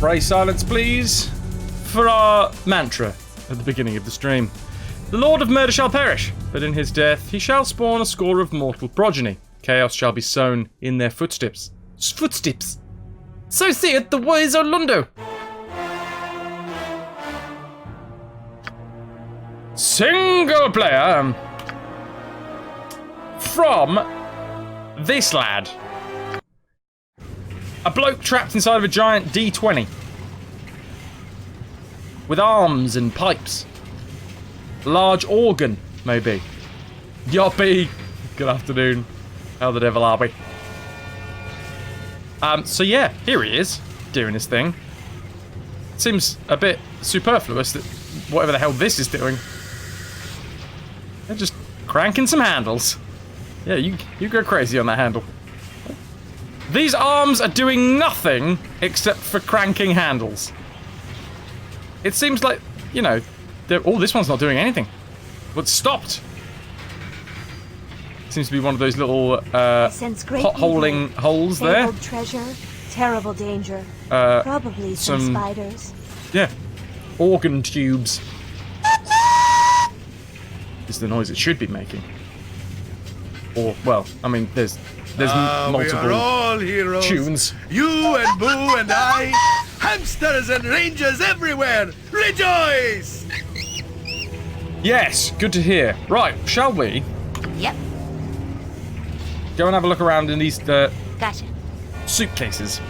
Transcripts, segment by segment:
Pray silence, please, for our mantra at the beginning of the stream. The Lord of Murder shall perish, but in his death he shall spawn a score of mortal progeny. Chaos shall be sown in their footsteps. Footsteps! So saith the wise Orlando. Single player from this lad. A bloke trapped inside of a giant D20 with arms and pipes. Large organ, maybe. Yoppie. Good afternoon. How the devil are we? So yeah, here he is, doing his thing. Seems a bit superfluous that whatever the hell this is doing. They're just cranking some handles. Yeah, you go crazy on that handle. These arms are doing nothing except for cranking handles. It seems like, you know, oh, this one's not doing anything. But stopped. Seems to be one of those little pot-holing holes there. Treasure, terrible danger. Probably some spiders. Yeah, organ tubes. Is the noise it should be making. Or, well, I mean, there's multiple we are all heroes. Tunes. You and Boo and I, hamsters and rangers everywhere. Rejoice! Yes, good to hear. Right, shall we? Yep. Go and have a look around in these Gotcha. suitcases.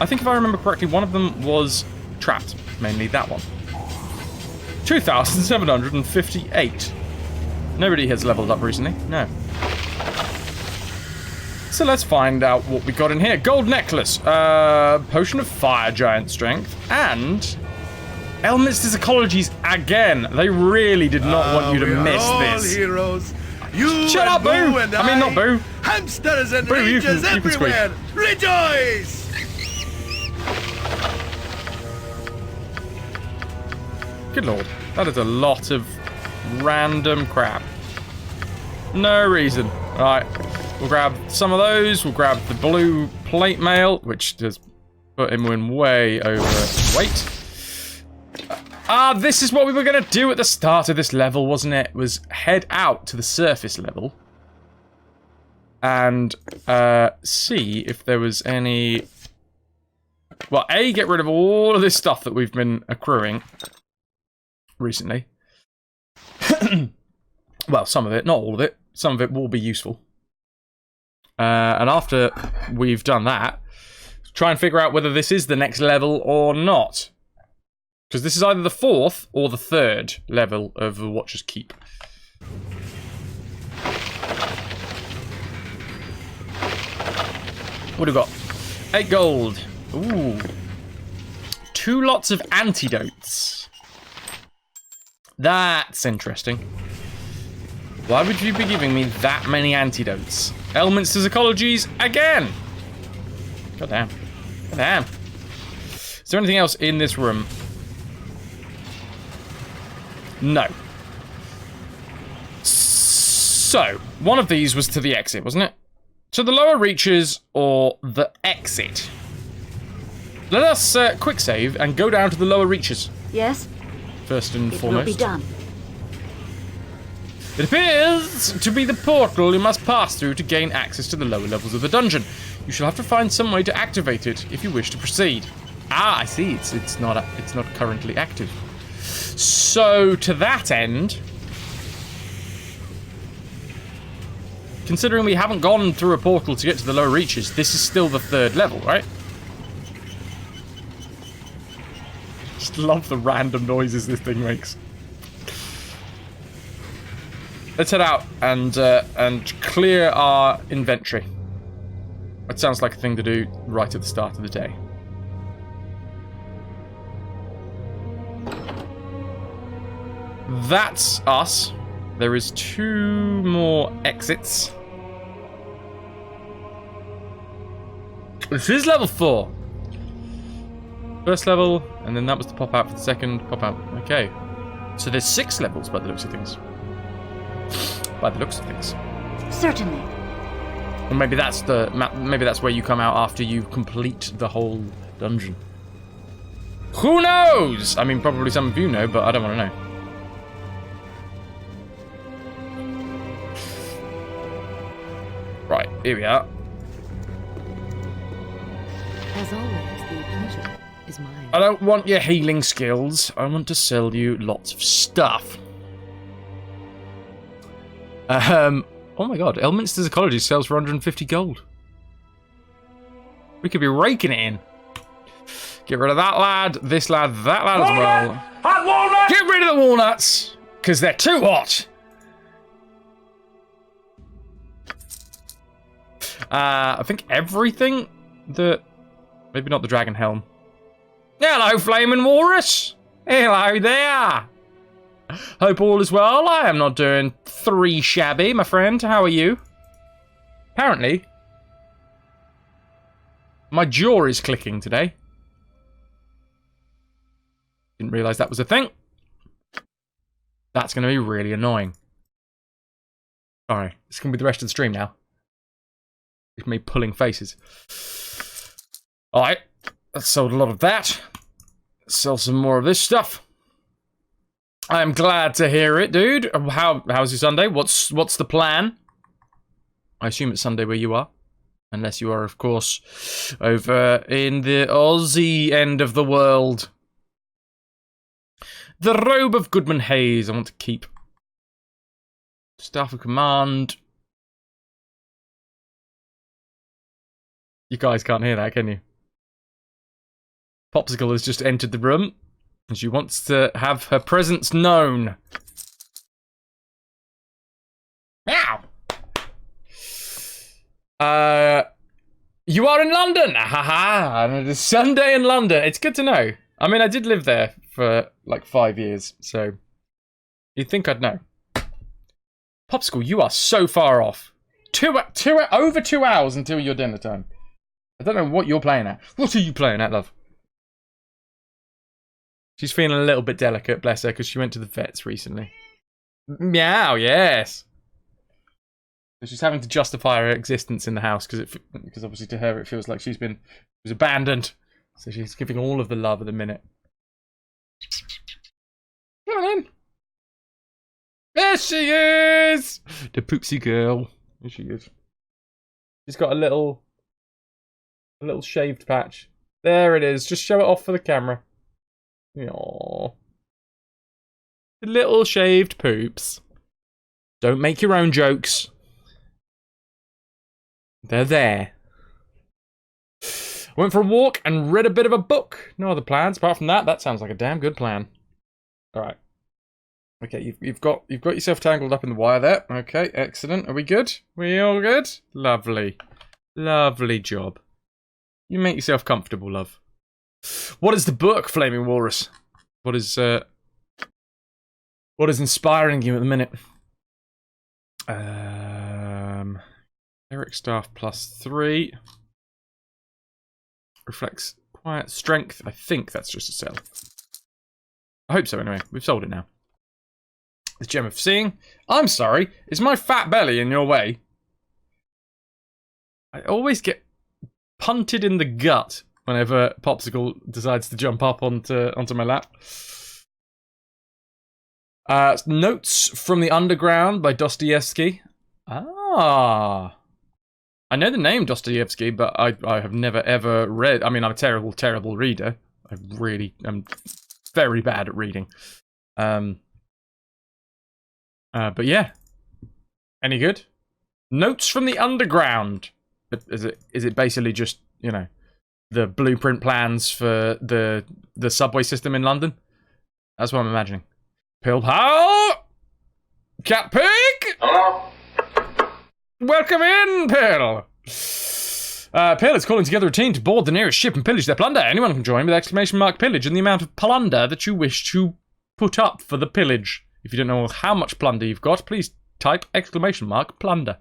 I think if I remember correctly, one of them was trapped. Mainly that one. 2,758. Nobody has leveled up recently. No. So let's find out what we got in here. Gold necklace, potion of fire giant strength, and Elminster's ecologies again. They really did not want you to miss this. Heroes. You Shut up, Boo! And I mean, not Boo. Hamsters and Boo, rangers you can everywhere. Rejoice! Good lord, that is a lot of random crap. No reason. Right, we'll grab some of those. We'll grab the blue plate mail, which does put him in way overweight. This is what we were going to do at the start of this level, wasn't it? Was head out to the surface level and see if there was any... Well, A, get rid of all of this stuff that we've been accruing recently. Well, some of it, not all of it. Some of it will be useful. And after we've done that, try and figure out whether this is the next level or not. Because this is either the 4th or the 3rd level of the Watcher's Keep. What do we got? 8 gold. Ooh. 2 lots of antidotes. That's interesting. Why would you be giving me that many antidotes? Elminster's ecologies again! God damn. God damn. Is there anything else in this room? No. So, one of these was to the exit, wasn't it? To the lower reaches or the exit? Let us quick save and go down to the lower reaches. Yes? First and It foremost. will be done. It appears to be the portal you must pass through to gain access to the lower levels of the dungeon. You shall have to find some way to activate it if you wish to proceed. Ah, I see. It's not currently active. So to that end, considering we haven't gone through a portal to get to the lower reaches, this is still the 3rd level, right? Just love the random noises this thing makes. Let's head out and clear our inventory. That sounds like a thing to do right at the start of the day. That's us. There is 2 more exits. This is level 4. First level, and then that was the pop out for the second pop out. Okay. So there's 6 levels by the looks of things. By the looks of things. Certainly. Or maybe that's where you come out after you complete the whole dungeon. Who knows? I mean, probably some of you know, but I don't want to know. Right, here we are. As always, the pleasure is mine. I don't want your healing skills. I want to sell you lots of stuff. Oh my god, Elminster's Ecology sells for 150 gold. We could be raking it in. Get rid of that lad, this lad, that lad as well. Hot walnut! Get rid of the walnuts, because they're too hot. I think everything that... Maybe not the dragon helm. Hello, Flaming Walrus. Hello there. Hope all is well. I am not doing 3 shabby, my friend. How are you? Apparently, my jaw is clicking today. Didn't realise that was a thing. That's going to be really annoying. Alright, it's going to be the rest of the stream now. It's me pulling faces. Alright, I sold a lot of that. Sell some more of this stuff. I'm glad to hear it, dude. How's your Sunday? What's the plan? I assume it's Sunday where you are. Unless you are, of course, over in the Aussie end of the world. The Robe of Goodman Hayes. I want to keep. Staff of Command. You guys can't hear that, can you? Popsicle has just entered the room. And she wants to have her presence known. Meow! You are in London! Haha! And it is Sunday in London. It's good to know. I mean, I did live there for like 5 years, so you'd think I'd know. Popsicle, you are so far off. Over 2 hours until your dinner time. I don't know what you're playing at. What are you playing at, love? She's feeling a little bit delicate, bless her, because she went to the vets recently. Meow, yes. So she's having to justify her existence in the house because obviously to her it feels like she was abandoned. So she's giving all of the love at the minute. Come on in. There she is! The poopsie girl. There she is. She's got a little shaved patch. There it is. Just show it off for the camera. Aww. The little shaved poops. Don't make your own jokes. They're there. Went for a walk and read a bit of a book. No other plans apart from that. That sounds like a damn good plan. All right. Okay, you've got yourself tangled up in the wire there. Okay, excellent. Are we good? We all good? Lovely. Lovely job. You make yourself comfortable, love. What is the book, Flaming Walrus? What is inspiring you at the minute? Eric Staff +3. Reflects quiet strength. I think that's just a sell. I hope so anyway. We've sold it now. The Gem of Seeing. I'm sorry. Is my fat belly in your way? I always get punted in the gut whenever Popsicle decides to jump up onto my lap. Notes from the Underground by Dostoevsky. Ah. I know the name Dostoevsky, but I have never ever read. I mean, I'm a terrible, terrible reader. I really am very bad at reading. But yeah. Any good? Notes from the Underground. But is it basically just, you know, the blueprint plans for the subway system in London? That's what I'm imagining. Pill Pal! Cat Pig! Hello? Welcome in, Pill! Pill is calling together a team to board the nearest ship and pillage their plunder. Anyone can join with exclamation mark pillage and the amount of plunder that you wish to put up for the pillage. If you don't know how much plunder you've got, please type exclamation mark plunder.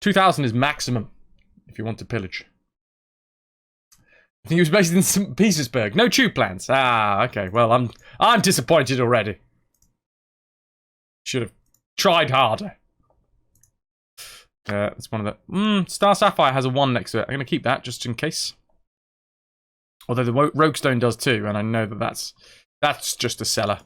2,000 is maximum if you want to pillage. I think he was based in St. Petersburg. No tube plans. Ah, okay. Well, I'm disappointed already. Should have tried harder. That's one of the... Star Sapphire has a 1 next to it. I'm going to keep that just in case. Although the rogue stone does too, and I know that that's just a seller.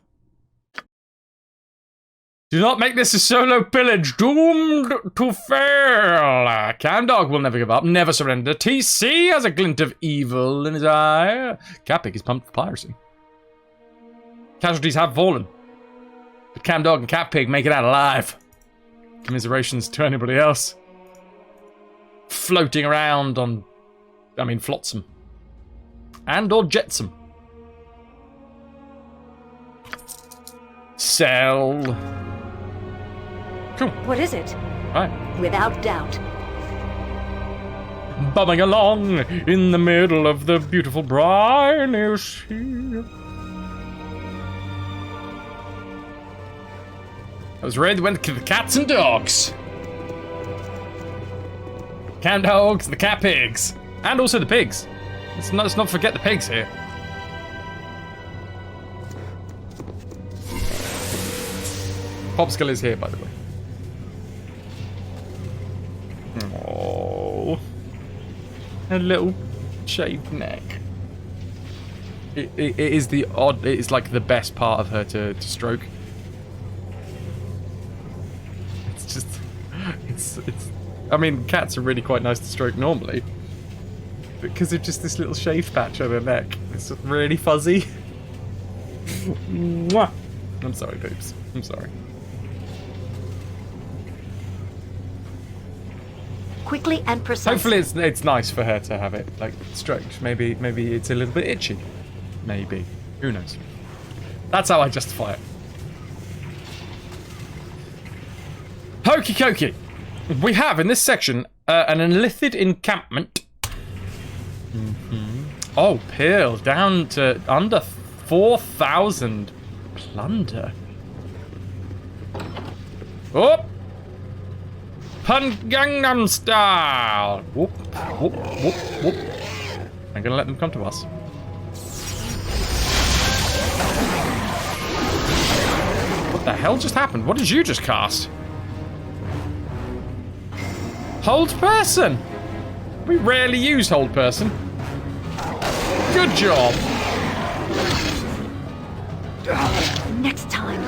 Do not make this a solo pillage, doomed to fail. Camdog will never give up, never surrender. TC has a glint of evil in his eye. Catpig is pumped for piracy. Casualties have fallen, but Camdog and Catpig make it out alive. Commiserations to anybody else floating around on, flotsam and or jetsam. Sell. Cool. What is it? Right. Without doubt. Bumming along in the middle of the beautiful briny sea. I was ready to went to the cats and dogs. Cat dogs, the cat pigs, and also the pigs. Let's not forget the pigs here. Popsicle is here, by the way. Oh, a little shaved neck. It is the odd. It is like the best part of her to stroke. It's just, it's. I mean, cats are really quite nice to stroke normally, because of just this little shaved patch on her neck. It's really fuzzy. Mwah. I'm sorry, babes. I'm sorry. Quickly and precisely. Hopefully it's nice for her to have it, like, stroked. Maybe it's a little bit itchy. Maybe. Who knows? That's how I justify it. Hokey cokey. We have, in this section, an enlithid encampment. Oh, Peel. Down to under 4,000 plunder. Oh! Pun Gangnam Style! Whoop, whoop, whoop, whoop. I'm gonna let them come to us. What the hell just happened? What did you just cast? Hold person! We rarely use hold person. Good job! Next time.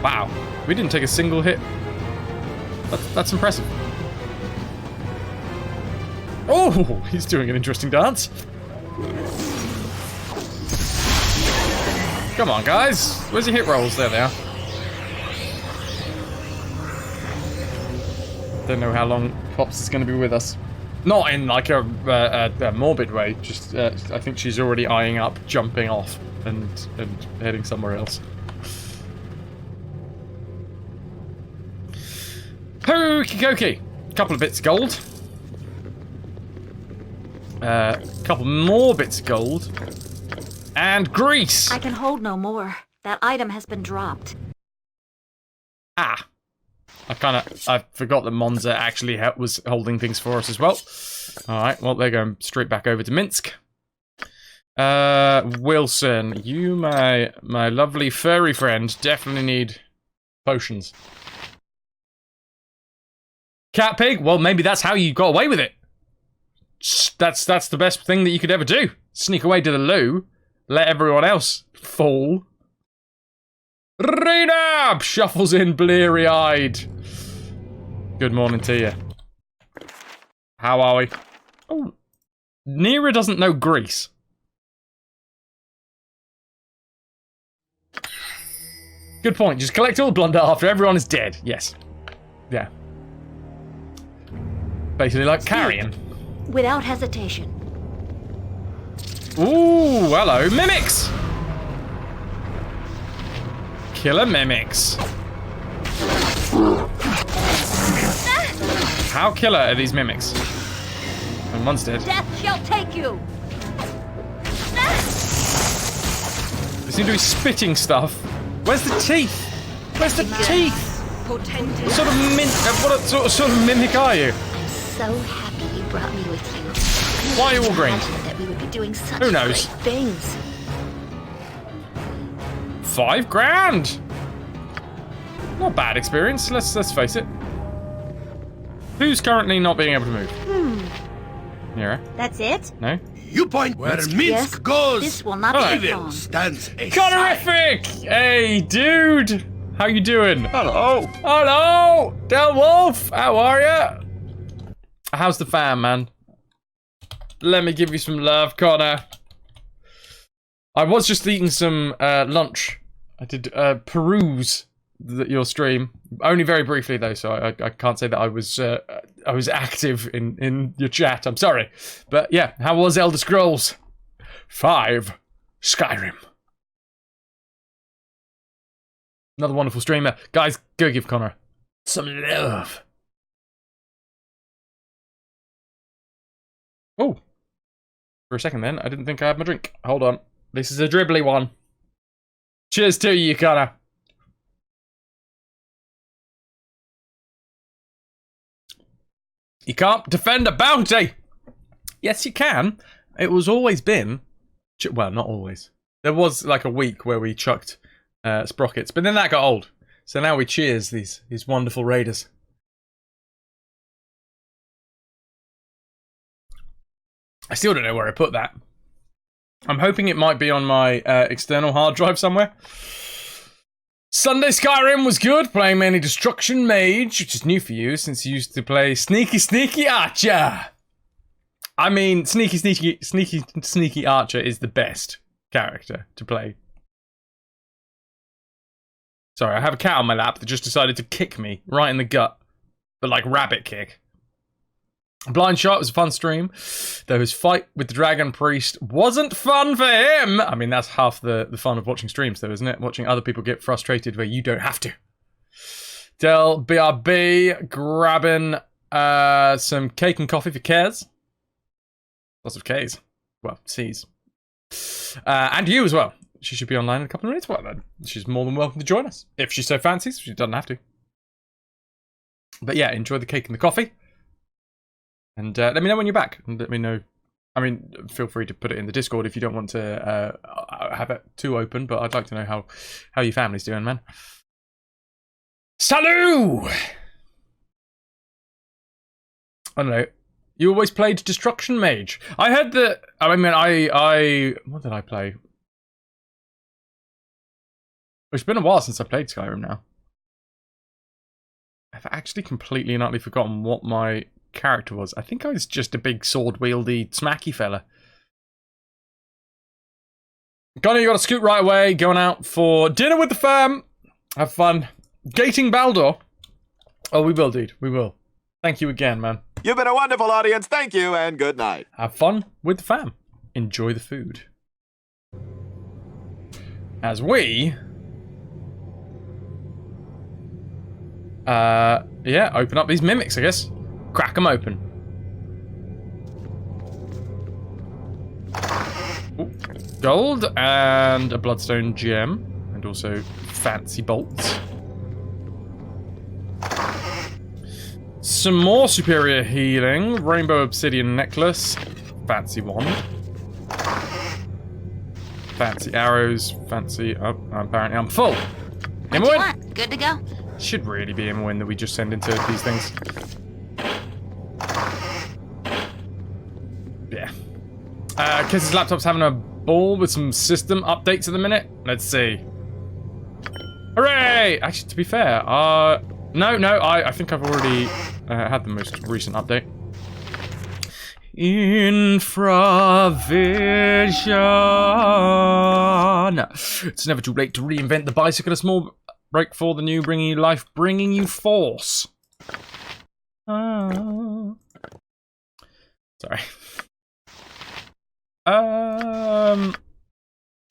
Wow, we didn't take a single hit. That's impressive. Oh, he's doing an interesting dance. Come on, guys. Where's your hit rolls? There they are. Don't know how long Pops is going to be with us. Not in like a morbid way. Just I think she's already eyeing up jumping off and heading somewhere else. Hokey cokey. Couple of bits of gold. Couple more bits of gold. And grease. I can hold no more. That item has been dropped. Ah. I forgot that Monza actually was holding things for us as well. Alright, well, they're going straight back over to Minsk. Wilson, you, my lovely furry friend, definitely need potions. Cat pig? Well, maybe that's how you got away with it. That's the best thing that you could ever do. Sneak away to the loo, let everyone else fall. Renab shuffles in bleary-eyed. Good morning to you. How are we? Oh, Nera doesn't know Greece. Good point. Just collect all the plunder after everyone is dead. Yes. Yeah. Basically like carrion. Without hesitation. Ooh, hello, mimics! Killer mimics. How killer are these mimics? And one's dead. Death shall take you! They seem to be spitting stuff. Where's the teeth? Where's the teeth? What sort of mimic are you? So happy you brought me with you. Why are you all green? That we would be doing such Who knows? great things. 5 grand. Not a bad experience. Let's face it. Who's currently not being able to move? Nera? That's it? No. You point where Minsk Yes, goes. this will not Alright. take Evil long. stands aside. Connorific! Hey, dude! How you doing? Hello. Hello! Del Wolf! How are ya? How's the fam, man? Let me give you some love, Connor. I was just eating some lunch. I did peruse your stream. Only very briefly, though, so I can't say that I was active in your chat. I'm sorry. But yeah, how was Elder Scrolls 5 Skyrim? Another wonderful streamer. Guys, go give Connor some love. Oh. For a second then, I didn't think I had my drink. Hold on. This is a dribbly one. Cheers to you, Connor. You can't defend a bounty! Yes, you can. It was always been... Well, not always. There was like a week where we chucked sprockets, but then that got old. So now we cheers these wonderful raiders. I still don't know where I put that. I'm hoping it might be on my external hard drive somewhere. Sunday Skyrim was good, playing mainly Destruction Mage, which is new for you since you used to play Sneaky Archer. I mean, Sneaky Archer is the best character to play. Sorry, I have a cat on my lap that just decided to kick me right in the gut, but like rabbit kick. Blind Shot was a fun stream, though his fight with the Dragon Priest wasn't fun for him. I mean, that's half the fun of watching streams, though, isn't it? Watching other people get frustrated where you don't have to. Del BRB grabbing some cake and coffee for Kez. Lots of K's. Well, C's. And you as well. She should be online in a couple of minutes. Well, then, she's more than welcome to join us. If she so fancies, she doesn't have to. But yeah, enjoy the cake and the coffee. And let me know when you're back. And let me know. I mean, feel free to put it in the Discord if you don't want to have it too open. But I'd like to know how your family's doing, man. Salut! I don't know. You always played Destruction Mage. I heard that. I mean, I what did I play? It's been a while since I played Skyrim now. I've actually completely and utterly forgotten what my character was. I think I was just a big sword-wieldy, smacky fella. Connor, you gotta scoot right away. Going out for dinner with the fam. Have fun. Gating Baldur. Oh, we will, dude. We will. Thank you again, man. You've been a wonderful audience. Thank you, and good night. Have fun with the fam. Enjoy the food. As we... yeah, open up these mimics, I guess. Crack them open. Ooh, gold and a bloodstone gem. And also fancy bolts. Some more superior healing. Rainbow obsidian necklace. Fancy wand. Fancy arrows. Fancy... Oh, apparently I'm full. What do you want? Good to go? Should really be Imwin that we just send into these things. Yeah. Kiz's laptop's having a ball with some system updates at the minute. Let's see. Hooray! Actually, to be fair, no, I think I've already had the most recent update. Infravision. It's never too late to reinvent the bicycle. A small break for the new, bringing you life, bringing you force. Sorry.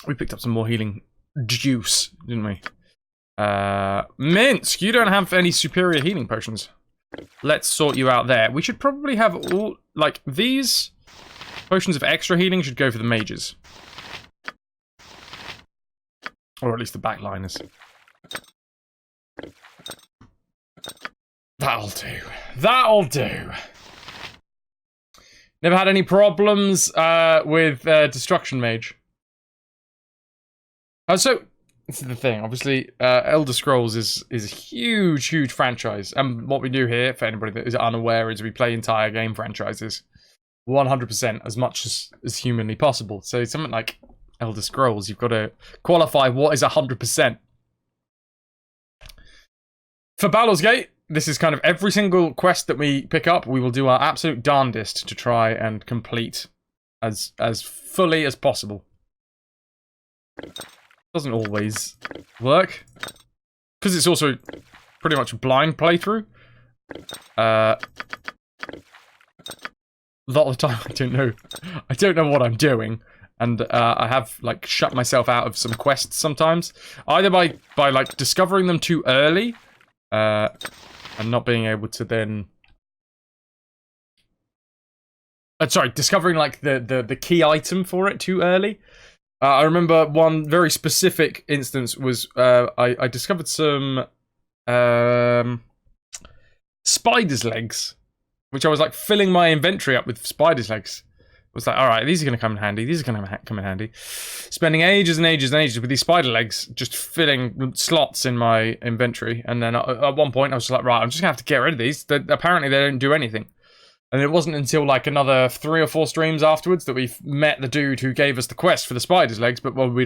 We picked up some more healing juice, didn't we? Minsk, you don't have any superior healing potions. Let's sort you out there. We should probably have all, like, these potions of extra healing should go for the mages. Or at least the backliners. That'll do. That'll do. Never had any problems with Destruction Mage. So, this is the thing. Obviously, Elder Scrolls is a huge franchise. And what we do here, for anybody that is unaware, is we play entire game franchises. 100% as much as humanly possible. So something like Elder Scrolls, you've got to qualify what is 100%. For Baldur's Gate, this is kind of every single quest that we pick up, we will do our absolute darndest to try and complete as fully as possible. Doesn't always work, because it's also pretty much a blind playthrough. A lot of the time I don't know what I'm doing, and I have like shut myself out of some quests sometimes, either by like discovering them too early, and not being able to then discovering like the key item for it too early. I remember one very specific instance was I discovered some spider's legs, which I was like filling my inventory up with spider's legs. I was like, all right, these are going to come in handy. These are going to come in handy. Spending ages and ages and ages with these spider legs, just filling slots in my inventory. And then at one point, I was like, right, I'm just going to have to get rid of these. Apparently, they don't do anything. And it wasn't until like another 3 or 4 streams afterwards that we met the dude who gave us the quest for the spider's legs. But well, we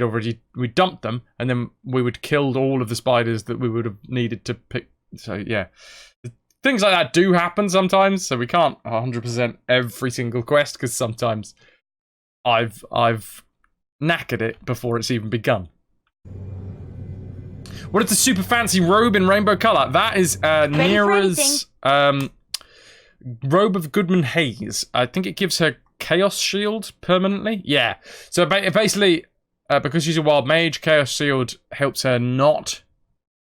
dumped them, and then we would killed all of the spiders that we would have needed to pick. So yeah. Things like that do happen sometimes, so we can't 100% every single quest, because sometimes I've knackered it before it's even begun. What is the super fancy robe in rainbow colour? That is Nira's robe of Goodman Haze. I think it gives her Chaos Shield permanently. Yeah, so basically, because she's a wild mage, Chaos Shield helps her not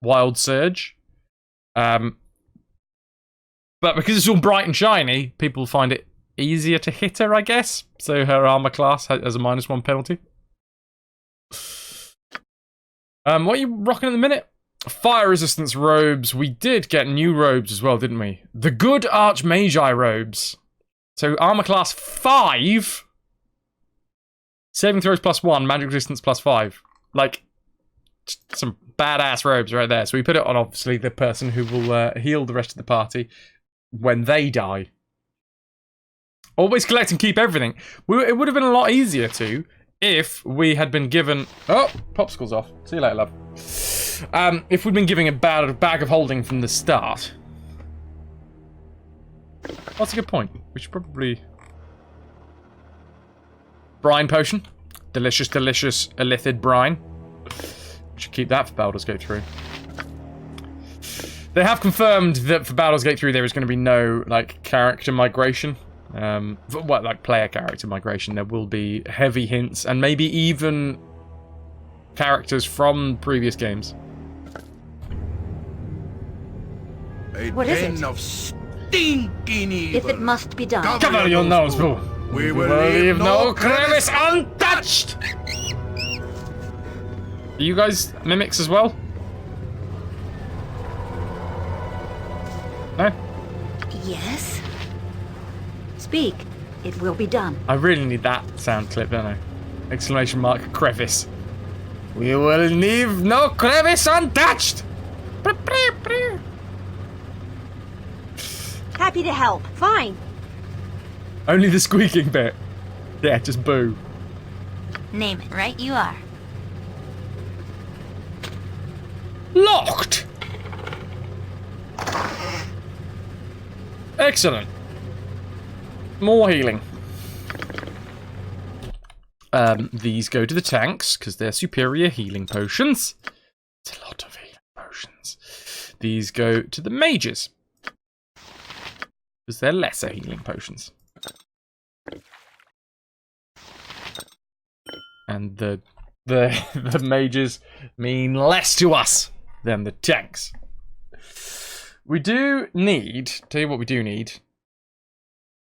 Wild Surge. But because it's all bright and shiny, people find it easier to hit her, I guess. So her armor class has a -1 penalty. What are you rocking at the minute? Fire resistance robes. We did get new robes as well, didn't we? The good Archmagi robes. So armor class 5. Saving throws +1, magic resistance +5. Like, some badass robes right there. So we put it on, obviously, the person who will heal the rest of the party when they die. Always collect and keep everything. It would have been a lot easier to if we had been given... Oh, popsicle's off. See you later, love. If we'd been giving a bag of holding from the start. That's a good point. We should probably... Brine potion. Delicious, delicious illithid brine. We should keep that for Baldur's Gate 3. They have confirmed that for Baldur's Gate 3 there is going to be no, like, character migration. Like, player character migration. There will be heavy hints, and maybe even characters from previous games. What is it? Of stinking evil. If it must be done. Cover your nose, boo. We will leave no crevice untouched! Are you guys mimics as well? No? Yes. Speak. It will be done. I really need that sound clip, don't I? Exclamation mark, crevice. We will leave no crevice untouched! Happy to help. Fine. Only the squeaking bit. Yeah, just boo. Name it. Right you are. Locked! Excellent. More healing. These go to the tanks, because they're superior healing potions. It's a lot of healing potions. These go to the mages, because they're lesser healing potions. And the mages mean less to us than the tanks. We do need, tell you what we do need,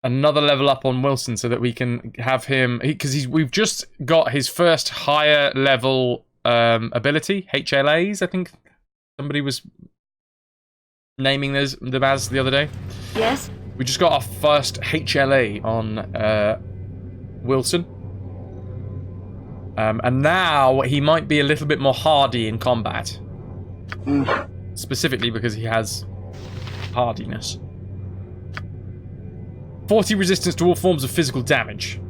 another level up on Wilson so that we can have him, because we've just got his first higher level ability, HLAs, I think somebody was naming them as the other day. Yes? We just got our first HLA on Wilson. And now he might be a little bit more hardy in combat. Specifically because he has hardiness. 40 resistance to all forms of physical damage.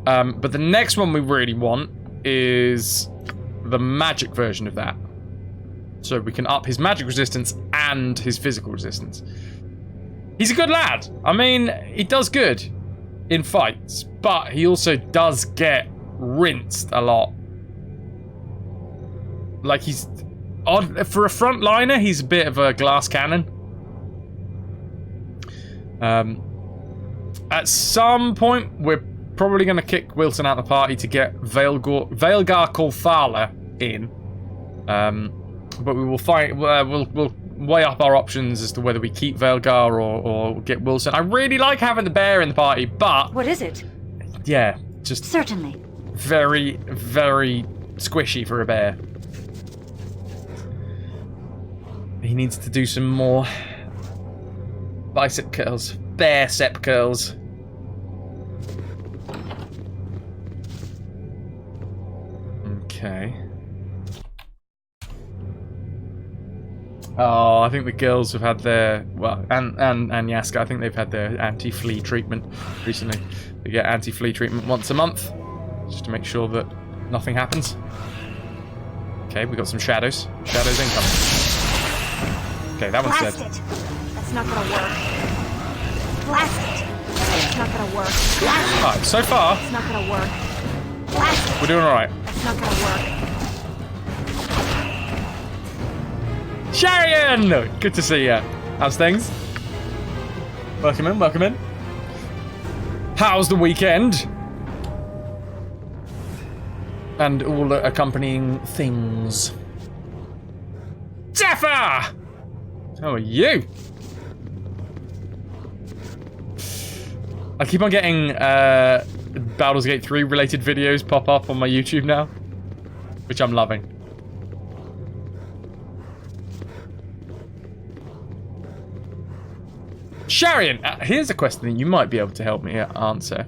But the next one we really want is the magic version of that. So we can up his magic resistance and his physical resistance. He's a good lad. I mean, he does good in fights, but he also does get rinsed a lot. Like, he's odd for a frontliner. He's a bit of a glass cannon. At some point, we're probably going to kick Wilson out of the party to get Vaelgar Kolthala in. But we will find. We'll weigh up our options as to whether we keep Vaelgar or get Wilson. I really like having the bear in the party, but What is it? yeah, just Certainly. very, very squishy for a bear. He needs to do some more bicep curls, bicep curls. Okay. Oh, I think the girls have had their, well, and Yaska, I think they've had their anti-flea treatment recently. They get anti-flea treatment once a month, just to make sure that nothing happens. Okay, we got some shadows. Shadows incoming. Okay, that one's dead. Blast it. That's not gonna work. Blast it. It's not gonna work. Blast it. Alright, so far, It's not gonna work. Blast it. we're doing alright. That's not gonna work. Sharian! Good to see you. How's things? Welcome in, welcome in. How's the weekend? And all the accompanying things. Zephyr! How are you? I keep on getting Baldur's Gate 3 related videos pop up on my YouTube now, which I'm loving. Sharian, here's a question that you might be able to help me answer.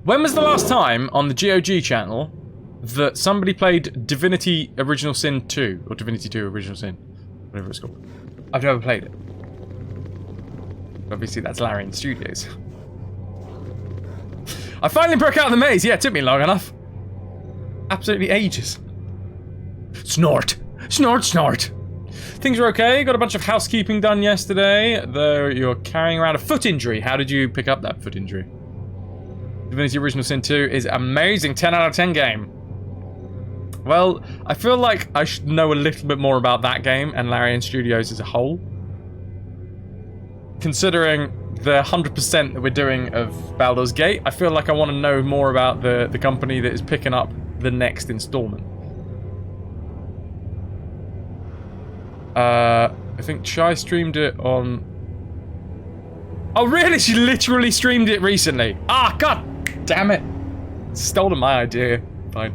When was the last time on the GOG channel that somebody played Divinity Original Sin 2, or Divinity 2 Original Sin, whatever it's called? I've never played it. Obviously, that's Larian Studios. I finally broke out of the maze. Yeah, it took me long enough. Absolutely ages. Snort. Snort, snort. Things are okay. Got a bunch of housekeeping done yesterday, though you're carrying around a foot injury. How did you pick up that foot injury? Divinity Original Sin 2 is amazing. 10 out of 10 game. Well, I feel like I should know a little bit more about that game and Larian Studios as a whole. Considering the 100% that we're doing of Baldur's Gate, I feel like I want to know more about the company that is picking up the next installment. I think Chai streamed it on... Oh, really? She literally streamed it recently. Ah, god damn it. Stolen my idea. Fine.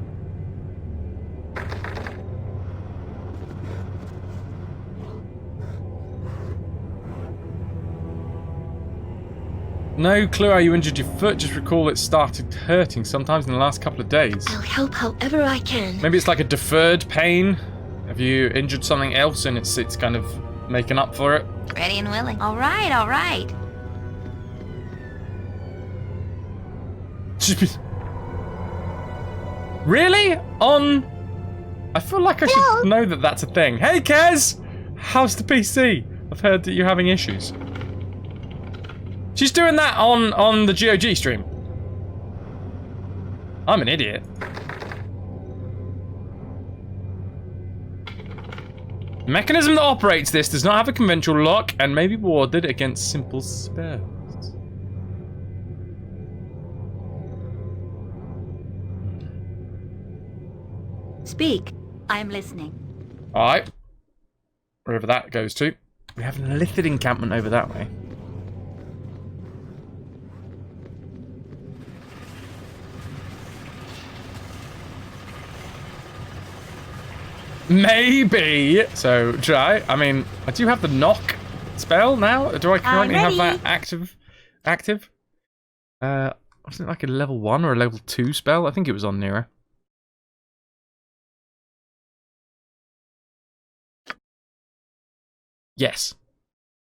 No clue how you injured your foot, just recall it started hurting sometimes in the last couple of days. I'll help however I can. Maybe it's like a deferred pain. Have you injured something else and it's kind of making up for it? Ready and willing. All right, all right. Really? On... I feel like I should know that that's a thing. Hey, Kez! How's the PC? I've heard that you're having issues. She's doing that on the GOG stream. I'm an idiot. The mechanism that operates this does not have a conventional lock and may be warded against simple spells. Speak. I'm listening. Alright. Wherever that goes to. We have a lifted encampment over that way. Maybe. So, try. I mean, I do have the knock spell now. Do I currently have that active? Wasn't it like a level 1 or a level 2 spell? I think it was on Nero. Yes.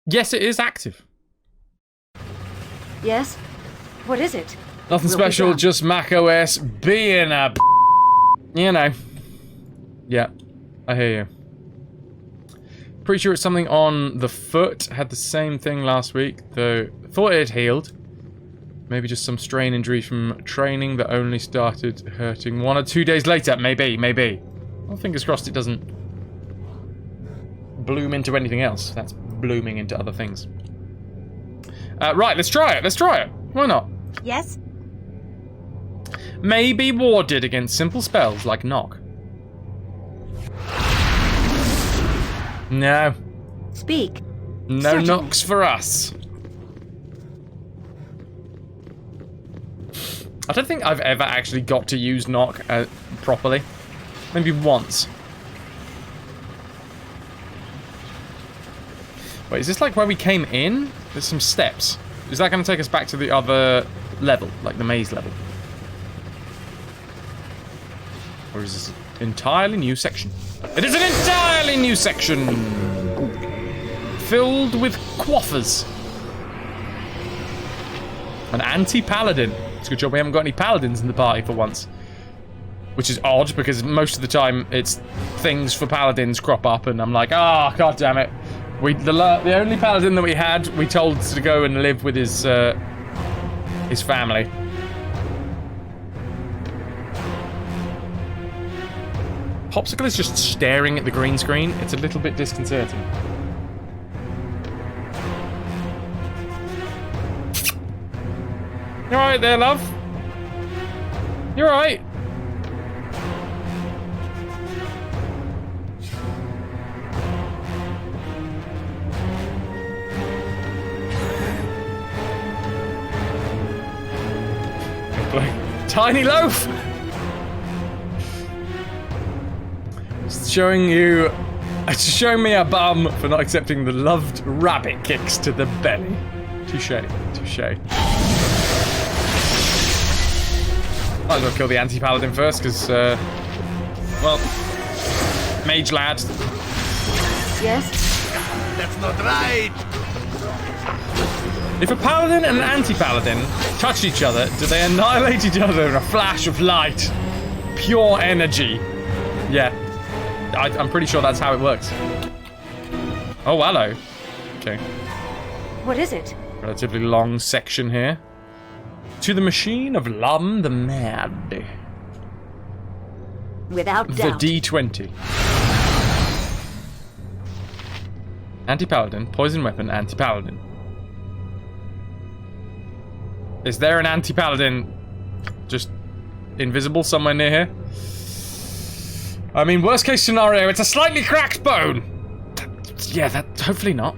Yes, it is active. Yes? What is it? Nothing We'll be special, done. just macOS being a... You know. Yeah, I hear you. Pretty sure it's something on the foot. Had the same thing last week, though thought it had healed. Maybe just some strain injury from training that only started hurting 1 or 2 days later. Maybe. Well, fingers crossed it doesn't bloom into anything else. That's blooming into other things. Right, let's try it. Why not? Yes? Maybe warded against simple spells like knock. No. Speak. No Certainly. knocks for us. I don't think I've ever actually got to use knock properly. Maybe once. Wait, is this like where we came in? There's some steps. Is that going to take us back to the other level? Like the maze level? Or is this an entirely new section? It is an entirely new section! Filled with quaffers. An anti-paladin. It's a good job we haven't got any paladins in the party for once. Which is odd, because most of the time it's things for paladins crop up and I'm like, ah, god damn it. The only paladin that we had, we told to go and live with his family. Popsicle is just staring at the green screen. It's a little bit disconcerting. You alright there, love? You alright? Tiny loaf! It's showing me a bum for not accepting the loved rabbit kicks to the belly. Touche. Might as well kill the anti-paladin first, because, well, mage lad. Yes? That's not right. If a paladin and an anti-paladin touch each other, do they annihilate each other in a flash of light? Pure energy. Yeah. I'm pretty sure that's how it works. Oh, hello. Okay. What is it? Relatively long section here. To the machine of Lum the Mad. Without The doubt. D20. Anti-paladin, poison weapon, anti-paladin. Is there an anti-paladin just invisible somewhere near here? I mean, worst case scenario, it's a slightly cracked bone. Yeah, hopefully not.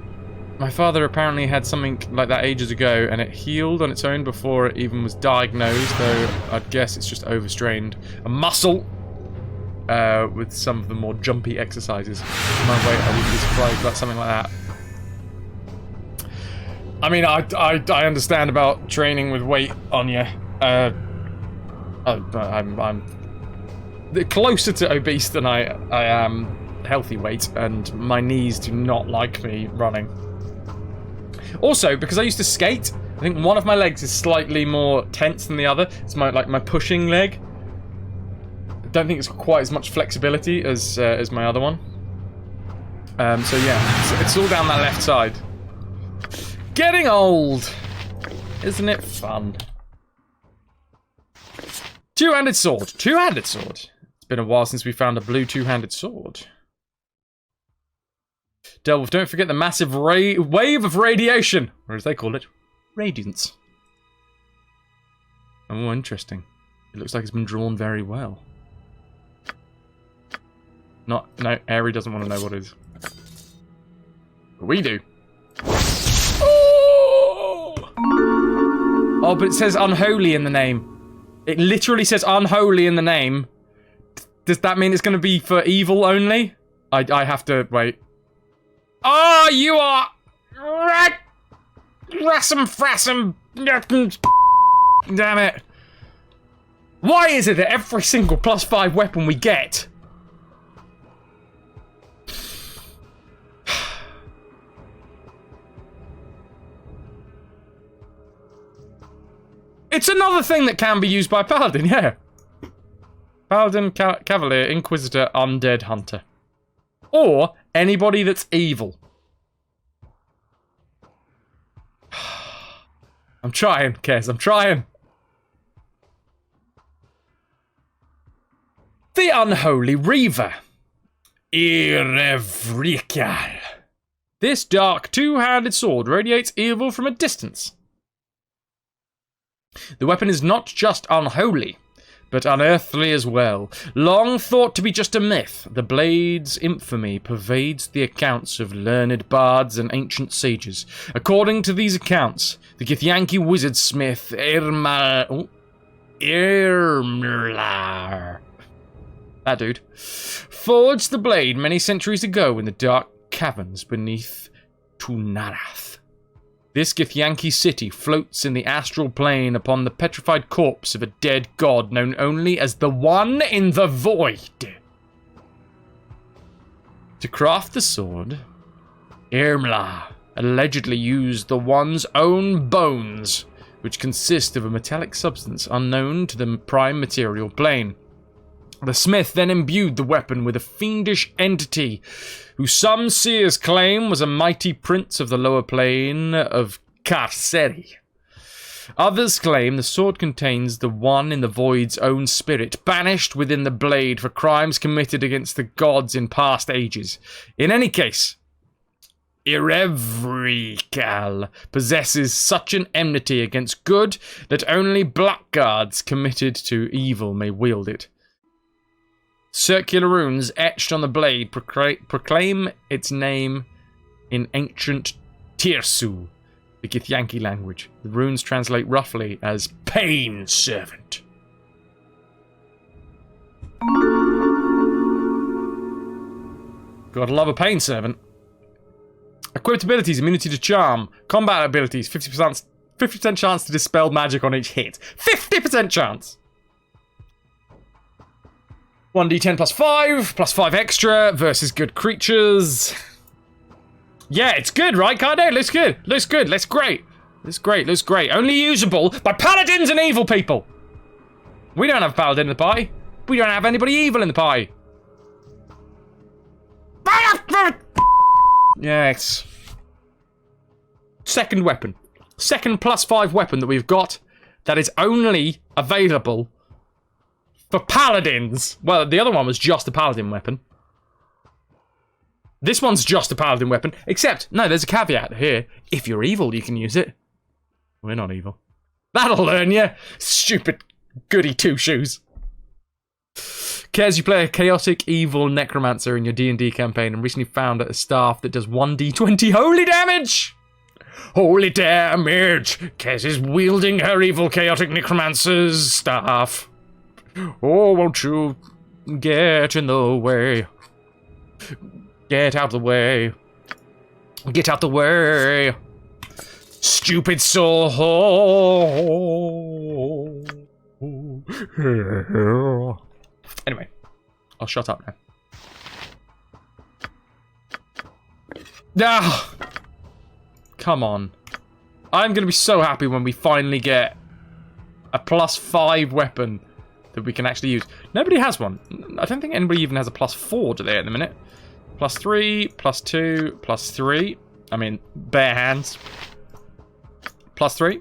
My father apparently had something like that ages ago, and it healed on its own before it even was diagnosed, though I'd guess it's just overstrained a muscle with some of the more jumpy exercises. My weight, I wouldn't be surprised about something like that. I mean, I understand about training with weight on you. I'm closer to obese than I am healthy weight, and my knees do not like me running. Also, because I used to skate, I think one of my legs is slightly more tense than the other. It's my pushing leg. I don't think it's quite as much flexibility as my other one. So yeah, it's all down that left side. Getting old! Isn't it fun? Two-handed sword. Two-handed sword. It's been a while since we found a blue two-handed sword. Delwolf, don't forget the massive wave of radiation. Or as they call it, radiance. Oh, interesting. It looks like it's been drawn very well. No, Aerie doesn't want to know what it is. But we do. Oh, but it says unholy in the name. It literally says unholy in the name. Does that mean it's going to be for evil only? I have to wait. Oh, you are Frassum. Damn it. Why is it that every single +5 weapon we get it's another thing that can be used by Paladin, yeah. Paladin, Cavalier, Inquisitor, Undead Hunter. Or anybody that's evil. I'm trying, Kez, I'm trying. The Unholy Reaver. Irevrical. This dark two-handed sword radiates evil from a distance. The weapon is not just unholy, but unearthly as well. Long thought to be just a myth, the blade's infamy pervades the accounts of learned bards and ancient sages. According to these accounts, the Githyanki wizard smith Irmlar, that dude, forged the blade many centuries ago in the dark caverns beneath Tunarath. This Githyanki city floats in the astral plane upon the petrified corpse of a dead god known only as the One in the Void. To craft the sword, Irmlar allegedly used the One's own bones, which consist of a metallic substance unknown to the prime material plane. The smith then imbued the weapon with a fiendish entity, who some seers claim was a mighty prince of the lower plane of Karseri. Others claim the sword contains the One in the Void's own spirit, banished within the blade for crimes committed against the gods in past ages. In any case, Irevrical possesses such an enmity against good that only blackguards committed to evil may wield it. Circular runes etched on the blade proclaim its name in ancient Tirsu, the Githyanki language. The runes translate roughly as Pain Servant. Gotta love a Pain Servant. Equipped abilities, immunity to charm. Combat abilities, 50% chance to dispel magic on each hit. 50% chance! 1d10 plus 5 extra versus good creatures. Yeah, it's good, right, Cardo? Looks good. Looks good. Looks great. Looks great. Looks great. Only usable by paladins and evil people. We don't have paladin in the pie. We don't have anybody evil in the pie. Yes. Second weapon. Second plus 5 weapon that we've got that is only available for paladins. Well, the other one was just a paladin weapon. This one's just a paladin weapon, except, no, there's a caveat here. If you're evil, you can use it. We're not evil. That'll learn you, stupid goody two-shoes. Kez, you play a chaotic, evil necromancer in your D&D campaign and recently found a staff that does 1d20 holy damage! Holy damage! Kez is wielding her evil, chaotic necromancer's staff. Oh, won't you get in the way? Get out the way. Get out the way. Stupid soul. Anyway, I'll shut up now. Ah! Come on. I'm going to be so happy when we finally get a plus 5 weapon that we can actually use. Nobody has one. I don't think anybody even has a plus 4, do they, at the minute? Plus 3, plus 2, plus 3. I mean, bare hands. Plus 3.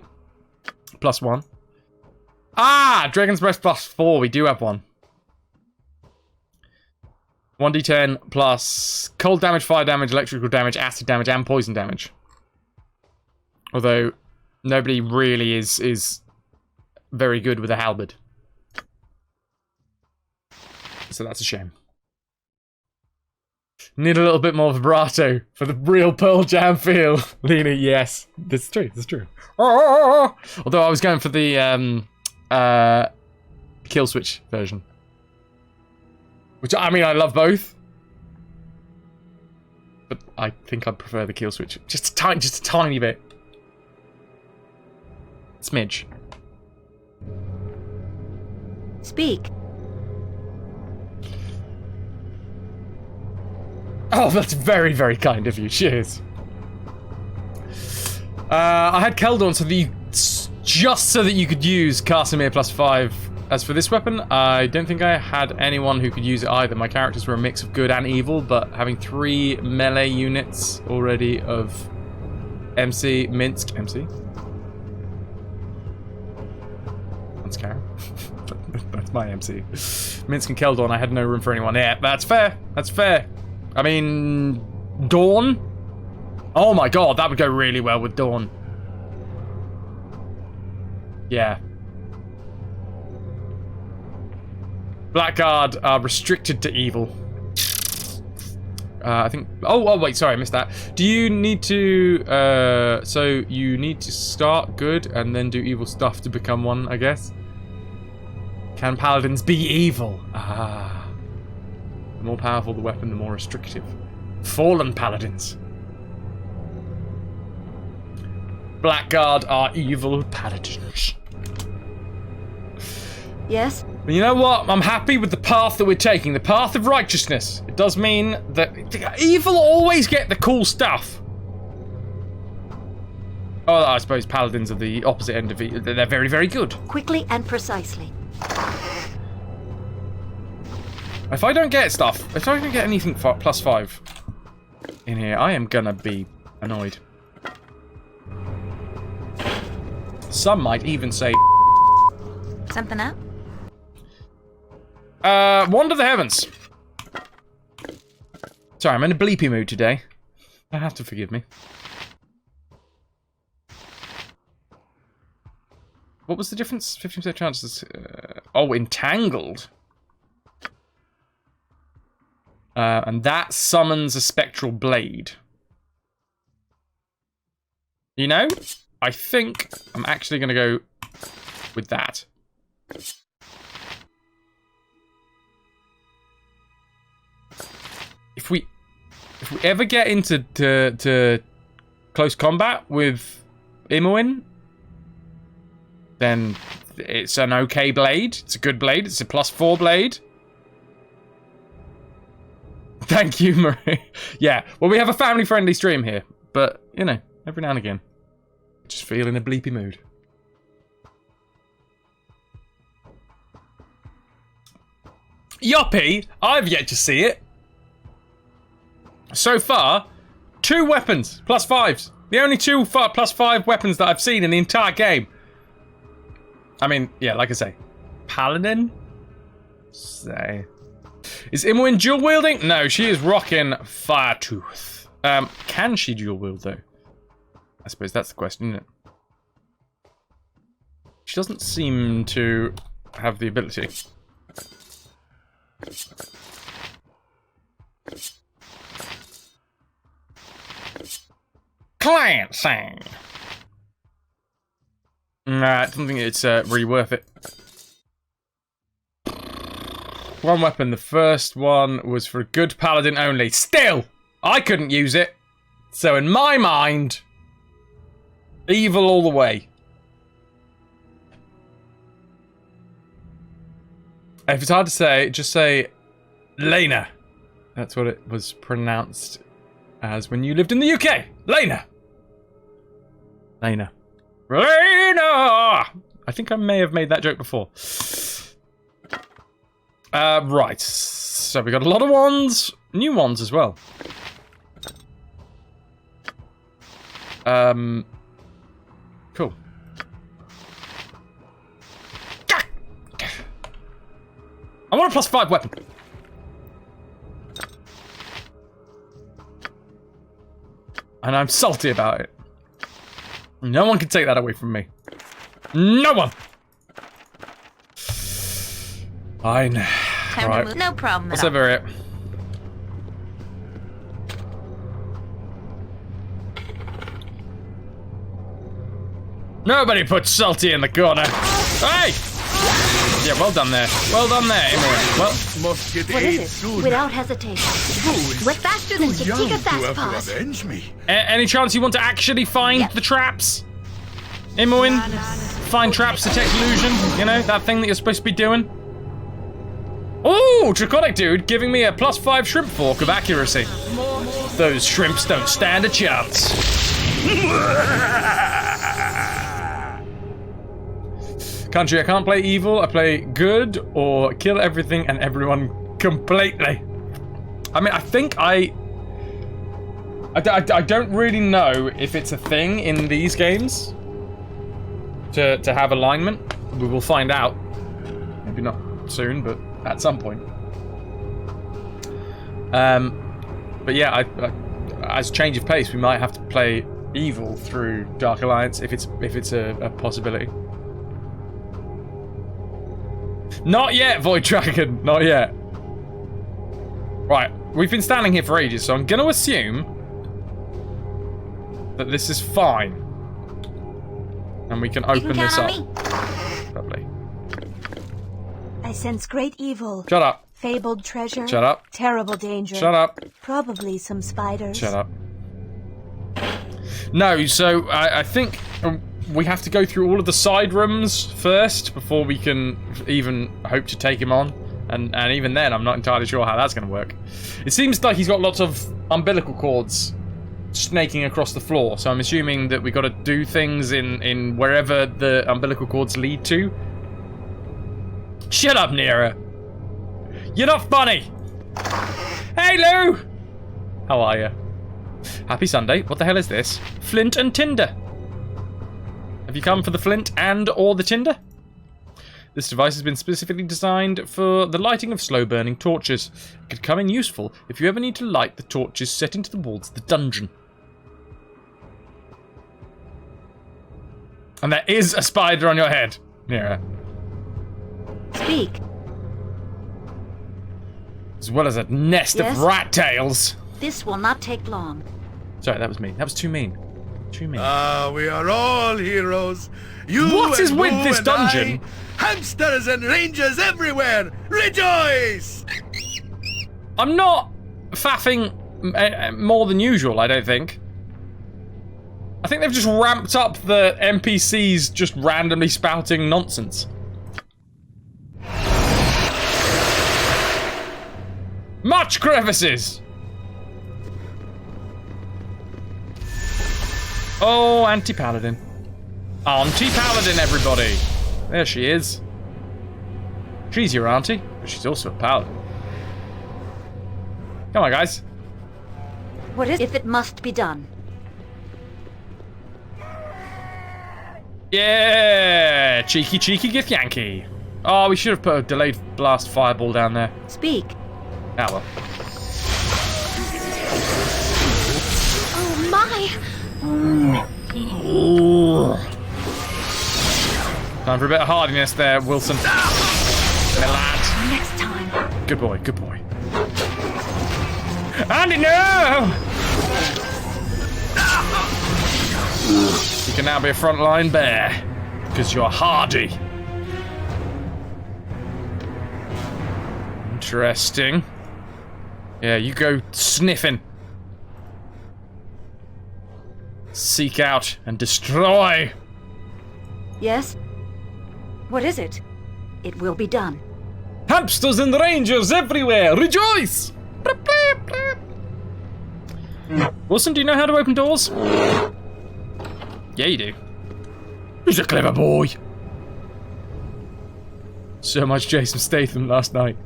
Plus 1. Ah! Dragon's Breath plus 4. We do have one. 1d10 plus cold damage, fire damage, electrical damage, acid damage, and poison damage. Although, nobody really is very good with a halberd. So that's a shame. Need a little bit more vibrato for the real Pearl Jam feel. Lena, yes. That's true, that's true. Oh! Although I was going for the kill switch version. Which, I mean, I love both. But I think I'd prefer the kill switch. Just a tiny bit. Smidge. Speak. Oh, that's very, very kind of you. Cheers. I had Keldon, so the just so that you could use Casimir +5. As for this weapon, I don't think I had anyone who could use it either. My characters were a mix of good and evil, but having 3 melee units already of MC, Minsk, MC? That's Karen. That's my MC. Minsk and Keldorn, I had no room for anyone. Yeah, that's fair. That's fair. I mean, Dawn? Oh my god, that would go really well with Dawn. Yeah. Blackguard are restricted to evil. I think... Oh, wait, sorry, I missed that. Do you need to... so you need to start good and then do evil stuff to become one, I guess? Can paladins be evil? Ah. The more powerful the weapon, the more restrictive. Fallen paladins. Blackguard are evil paladins. Yes? But you know what? I'm happy with the path that we're taking, the path of righteousness. It does mean that evil always get the cool stuff. Oh, I suppose paladins are the opposite end of it. They're very, very good. Quickly and precisely. If I don't get stuff, if I don't get anything +5 in here, I am gonna be annoyed. Some might even say... Something up? Wander the heavens. Sorry, I'm in a bleepy mood today. I have to forgive me. What was the difference? 15% chances. Oh, entangled. And that summons a spectral blade. You know, I think I'm actually going to go with that. If we ever get into close combat with Imoen, then it's an okay blade. It's a good blade. It's a +4 blade. Thank you, Marie. Yeah, well, we have a family-friendly stream here, but, you know, every now and again, just feel in a bleepy mood. Yoppie, I've yet to see it. So far, 2 weapons, +5s. The only 2 +5 weapons that I've seen in the entire game. I mean, yeah, like I say, Paladin? Say. Is Imoen dual wielding? No, she is rocking Firetooth. Can she dual wield though? I suppose that's the question, isn't it? She doesn't seem to have the ability. Cleansing. Nah, I don't think it's really worth it. 1 weapon. The first one was for a good paladin only. Still, I couldn't use it. So in my mind, evil all the way. If it's hard to say, just say Lena. That's what it was pronounced as when you lived in the UK. Lena. Lena. Lena! I think I may have made that joke before. Right. So we got a lot of wands. New wands as well. Cool. I want a +5 weapon. And I'm salty about it. No one can take that away from me. No one! Fine. Time Right. to move. No problem What's at all. over it? Nobody put Salty in the corner. Hey! Yeah, well done there. Well done there, Imoen. Well, Must get What aid is it? soon. Without hesitation. Foolish. We're faster than Too young Chitika to Fast have to Paws. avenge me. any chance you want to actually find the traps? Imoen? Find traps, detect illusion? You know, that thing that you're supposed to be doing? Ooh, Draconic Dude giving me a +5 shrimp fork of accuracy. Those shrimps don't stand a chance. Country, I can't play evil. I play good or kill everything and everyone completely. I mean, I think I don't really know if it's a thing in these games to have alignment. We will find out. Maybe not soon, but at some point. But yeah, as change of pace, we might have to play evil through Dark Alliance if it's a possibility. Not yet, Void Dragon. Not yet. Right, we've been standing here for ages, so I'm going to assume that this is fine. And we can open this up. Lovely. I sense great evil. Shut up. Fabled treasure. Shut up. Terrible danger. Shut up. Probably some spiders. Shut up. No, so I think we have to go through all of the side rooms first before we can even hope to take him on. And even then, I'm not entirely sure how that's going to work. It seems like he's got lots of umbilical cords snaking across the floor, so I'm assuming that we got to do things in wherever the umbilical cords lead to. Shut up, Nera. You're not funny. Hey, Lou. How are you? Happy Sunday. What the hell is this? Flint and tinder. Have you come for the flint and or the tinder? This device has been specifically designed for the lighting of slow-burning torches. It could come in useful if you ever need to light the torches set into the walls of the dungeon. And there is a spider on your head, Nera. Speak. As well as a nest Yes? of rat tails. This will not take long. Sorry, that was mean. That was too mean. Too mean. We are all heroes. You What is and with Boo this and dungeon? I, hamsters and rangers everywhere. Rejoice! I'm not faffing more than usual, I don't think. I think they've just ramped up the NPCs just randomly spouting nonsense. Much crevices! Oh, anti-paladin. Auntie-paladin, everybody! There she is. She's your auntie, but she's also a paladin. Come on, guys. What is if it must be done? Yeah! Cheeky, cheeky, gift Yankee. Oh, we should have put a delayed blast fireball down there. Speak. Ah, well. Oh my! Time for a bit of hardiness there, Wilson. My lad. Next time. Good boy, good boy. Andy, no! You can now be a frontline bear, because you're hardy. Interesting. Yeah, you go sniffing. Seek out and destroy. Yes? What is it? It will be done. Hamsters and rangers everywhere, rejoice! Wilson, do you know how to open doors? Yeah, you do. He's a clever boy. So much Jason Statham last night.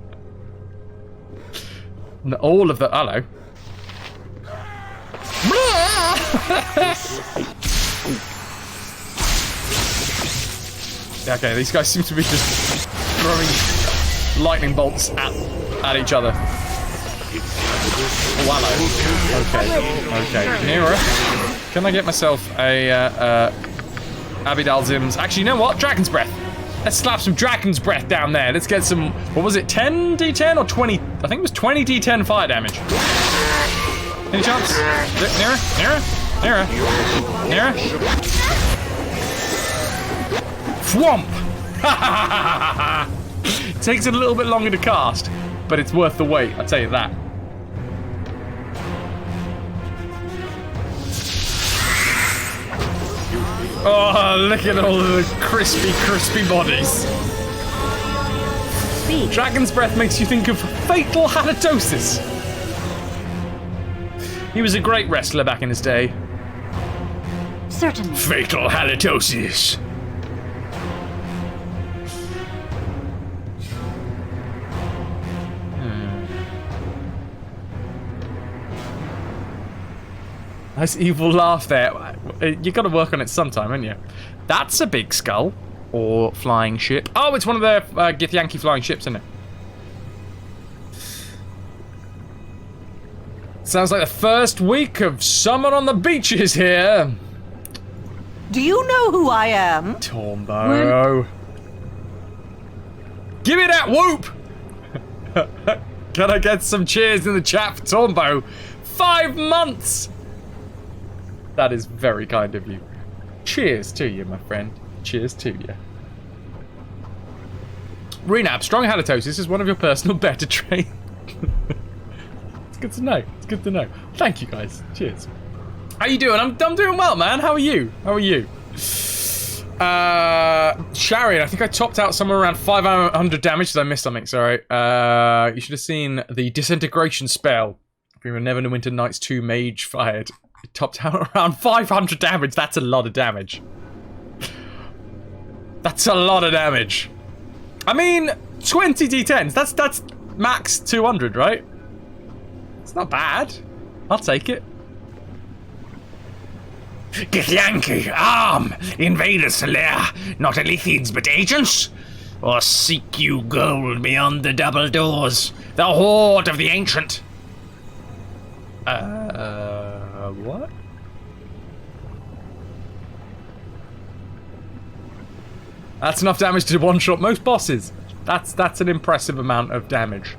And all of the... Hello. Okay, these guys seem to be just throwing lightning bolts at each other. Oh, hello. Okay. Nearer. Can I get myself a Abidal Zim's? Actually, you know what? Dragon's Breath. Let's slap some Dragon's Breath down there. Let's get some... What was it? 10 D10 or 20? I think it was 20 D10 fire damage. Any chance? Nearer? Nearer? Nearer? Nearer? Thwomp! Takes it a little bit longer to cast, but it's worth the wait, I'll tell you that. Oh, look at all the crispy, crispy bodies. Speak. Dragon's Breath makes you think of fatal halitosis. He was a great wrestler back in his day. Certainly. Fatal halitosis. Nice evil laugh there. You got to work on it sometime, haven't you? That's a big skull. Or flying ship. Oh, it's one of the Githyanki flying ships, isn't it? Sounds like the first week of summer on the beaches here. Do you know who I am? Tombo. Give me that whoop! Can I get some cheers in the chat for Tombo? 5 months! That is very kind of you. Cheers to you, my friend. Cheers to you. Renab, strong halitosis is one of your personal better traits. It's good to know. It's good to know. Thank you, guys. Cheers. How you doing? I'm doing well, man. How are you? How are you? Sharian, I think I topped out somewhere around 500 damage. Did I miss something? Sorry. You should have seen the disintegration spell. If you were Neverwinter Nights 2 Mage fired. It topped out around 500 damage. That's a lot of damage. That's a lot of damage. I mean, 20 d10s. That's max 200, right? It's not bad. I'll take it. Githyanki, arm! Invaders lair, not Elithians but agents? Or seek you gold beyond the double doors, the horde of the ancient? What? That's enough damage to one-shot most bosses. That's an impressive amount of damage.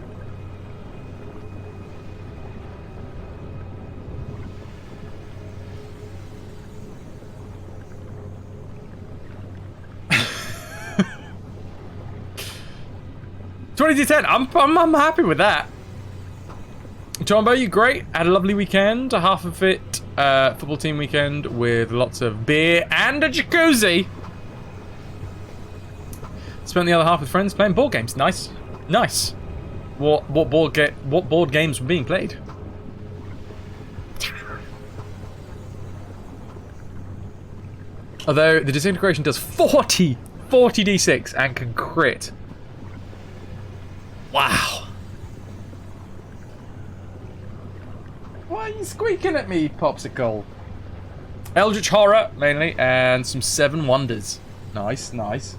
$20 to 10. I'm happy with that. Tombo, you great. Had a lovely weekend. Half of it football team weekend with lots of beer and a jacuzzi. Spent the other half with friends playing board games. Nice, nice. What board games were being played? Although the disintegration does 40 d6 and can crit. Wow. Why are you squeaking at me, Popsicle? Eldritch Horror, mainly, and some Seven Wonders. Nice, nice.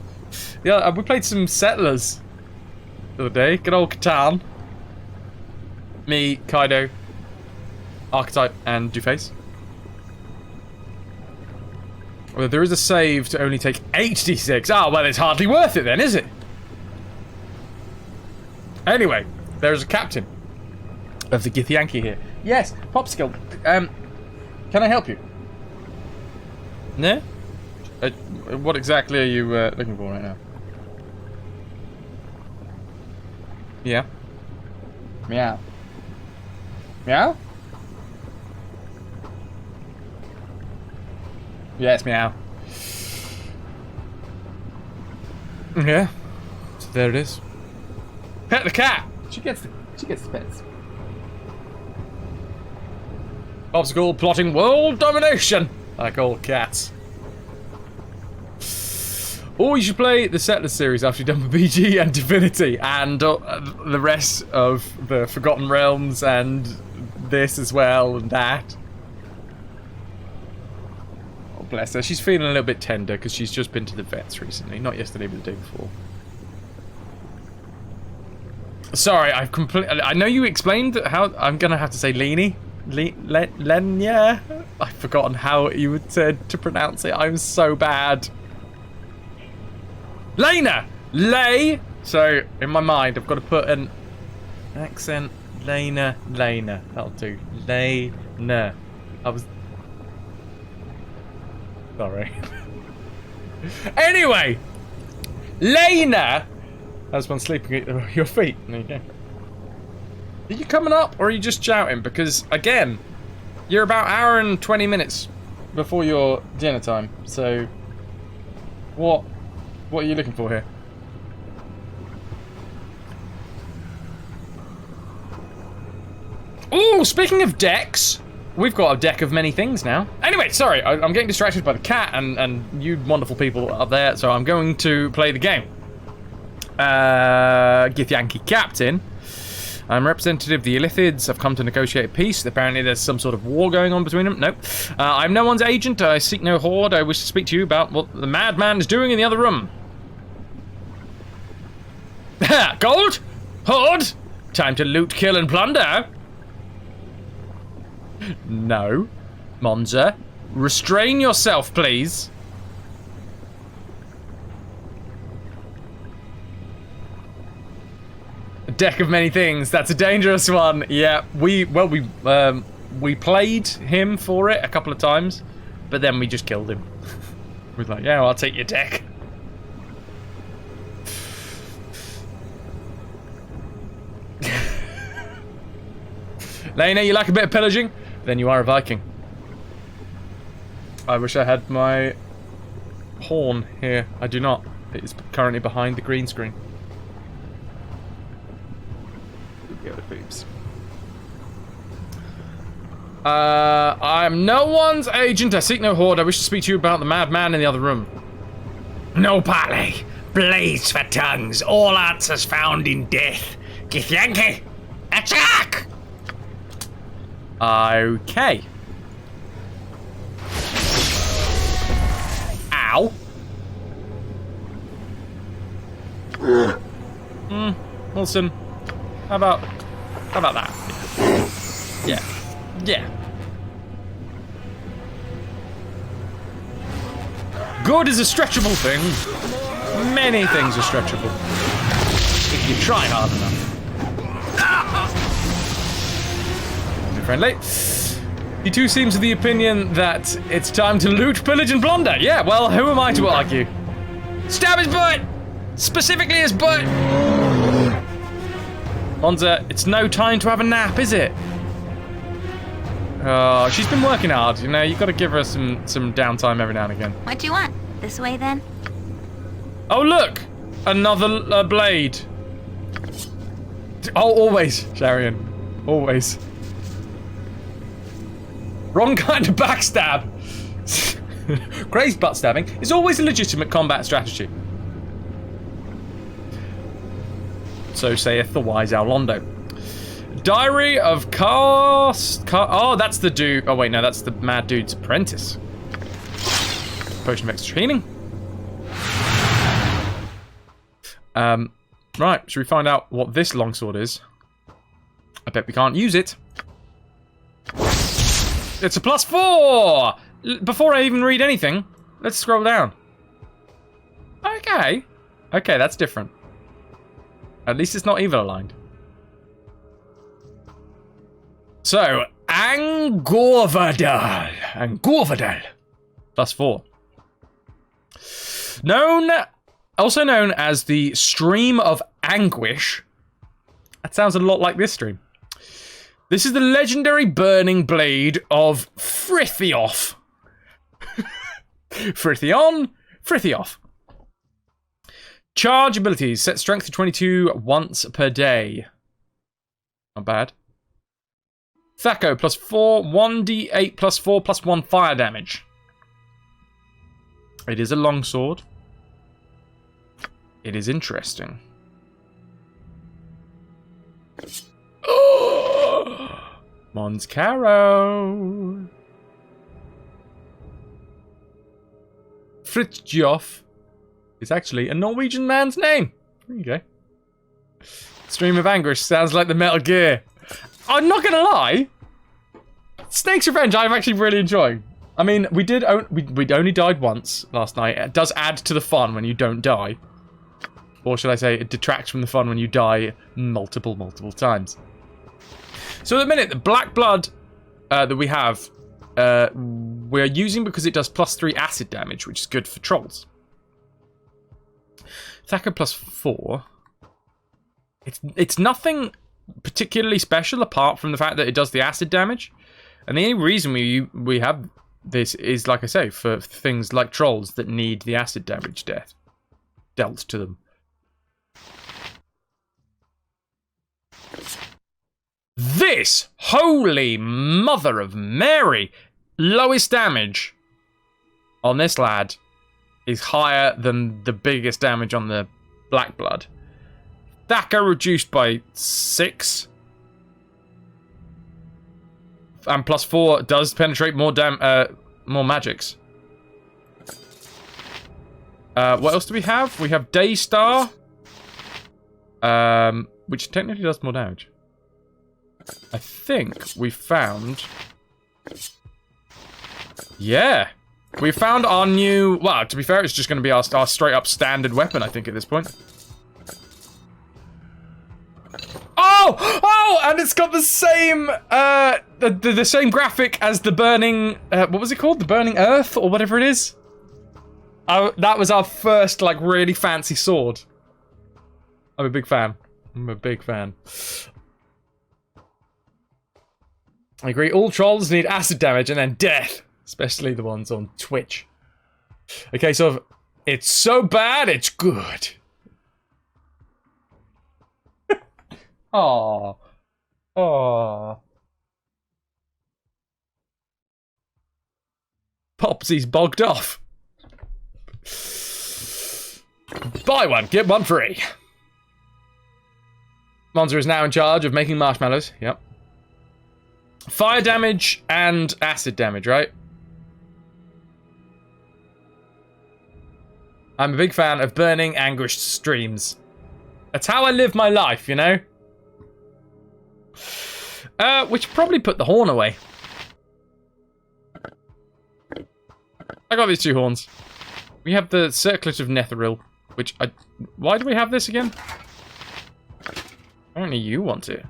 Yeah, we played some Settlers the other day. Good old Catan. Me, Kaido, Archetype, and Duface. Although there is a save to only take 8d6. Ah, well, it's hardly worth it then, is it? Anyway, there's a captain of the Githyanki here. Yes, Popsicle. Can I help you? No? What exactly are you looking for right now? Yeah. Meow. Meow? Yes, meow. Yeah. So there it is. Pet the cat. She gets the pets. Popsicle plotting world domination, like all cats. Or you should play the Settlers series after you've done BG and Divinity and the rest of the Forgotten Realms and this as well and that. Oh, bless her. She's feeling a little bit tender because she's just been to the vets recently. Not yesterday, but the day before. Sorry, I know you explained how I'm gonna have to say Leni. Lenya? I've forgotten how you would said to pronounce it. I'm so bad. Lena! Lay! So, in my mind, I've got to put an accent. Lena. That'll do. Lena. I was... Sorry. Anyway! Lena! That's one sleeping at your feet. There you go. Are you coming up, or are you just shouting? Because, again, you're about an hour and 20 minutes before your dinner time. So, what are you looking for here? Ooh, speaking of decks, we've got a deck of many things now. Anyway, sorry, I'm getting distracted by the cat and you wonderful people up there, so I'm going to play the game. Githyanki Captain. I'm representative of the Illithids. I've come to negotiate peace. Apparently there's some sort of war going on between them. Nope. I'm no one's agent. I seek no horde. I wish to speak to you about what the madman is doing in the other room. Gold? Horde? Time to loot, kill, and plunder. No. Monza, restrain yourself, please. A deck of many things. That's a dangerous one. Yeah, we played him for it a couple of times, but then we just killed him. We was like, yeah, well, I'll take your deck. Lena, you like a bit of pillaging? Then you are a Viking. I wish I had my horn here. I do not. It is currently behind the green screen. I'm no one's agent. I seek no horde. I wish to speak to you about the madman in the other room. No parley. Blades for tongues. All answers found in death. Githyanki, attack! Okay. Ow. Wilson, how about that? Yeah. Yeah. Good is a stretchable thing. Many things are stretchable. If you try hard enough. Friendly. He too seems of the opinion that it's time to loot, pillage, and plunder. Yeah, well, who am I to argue? Stab his butt! Specifically his butt! Monza, it's no time to have a nap, is it? Oh, she's been working hard, you know, you've got to give her some downtime every now and again. What do you want? This way, then? Oh, look! Another blade. Oh, always, Sharian. Always. Wrong kind of backstab. Crazed butt stabbing is always a legitimate combat strategy. So saith the wise Aulondo. Diary of oh, that's the dude. Oh wait, no, that's the mad dude's apprentice. Potion of extra healing. Right, should we find out what this longsword is? I bet we can't use it. It's a +4! Before I even read anything, let's scroll down. Okay. Okay, that's different. At least it's not evil aligned. So, Angorvadal. Angorvadal. +4. Also known as the Stream of Anguish. That sounds a lot like this stream. This is the legendary burning blade of Frithiof. Frithiof. Charge abilities. Set strength to 22 once per day. Not bad. Thaco +4, 1d8 +4 +1 fire damage. It is a longsword. It is interesting. Mons Caro. Fritjof is actually a Norwegian man's name. There you go. Stream of Anguish sounds like the Metal Gear. I'm not gonna lie. Snake's Revenge I'm actually really enjoying. I mean, we'd only died once last night. It does add to the fun when you don't die. Or should I say, it detracts from the fun when you die multiple times. So at the minute, the Black Blood that we have, we're using because it does +3 acid damage, which is good for trolls. Thacker +4. It's nothing particularly special apart from the fact that it does the acid damage. And the only reason we have this is, like I say, for things like trolls that need the acid damage dealt to them. This, holy mother of Mary, lowest damage on this lad is higher than the biggest damage on the Black Blood. Thacker reduced by 6, and +4 does penetrate more magics. What else do we have? We have Daystar, which technically does more damage. I think we found... Yeah! We found our new... Well, to be fair, it's just going to be our straight-up standard weapon, I think, at this point. Oh! Oh! And it's got the same... the same graphic as the burning... what was it called? The Burning Earth? Or whatever it is? That was our first, like, really fancy sword. I'm a big fan. I'm a big fan. I agree, all trolls need acid damage and then death. Especially the ones on Twitch. Okay, so it's so bad, it's good. Aww. Aww. Popsy's bogged off. Buy one, get one free. Monster is now in charge of making marshmallows. Yep. Fire damage and acid damage, right? I'm a big fan of burning, anguished streams. That's how I live my life, you know? We should probably put the horn away. I got these 2 horns. We have the Circlet of Netheril, which I... Why do we have this again? Apparently you want it.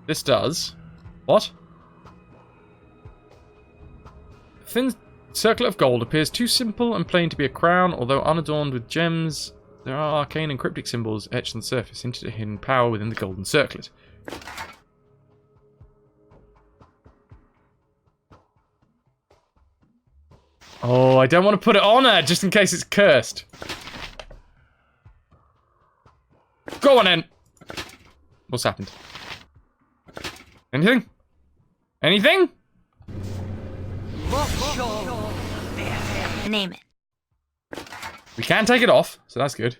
This does. What? Thin circlet of gold appears too simple and plain to be a crown, although unadorned with gems. There are arcane and cryptic symbols etched on the surface, hinting at hidden power within the golden circlet. Oh, I don't want to put it on her, just in case it's cursed. Go on then. What's happened? Anything? Anything? Name it. We can take it off, so that's good.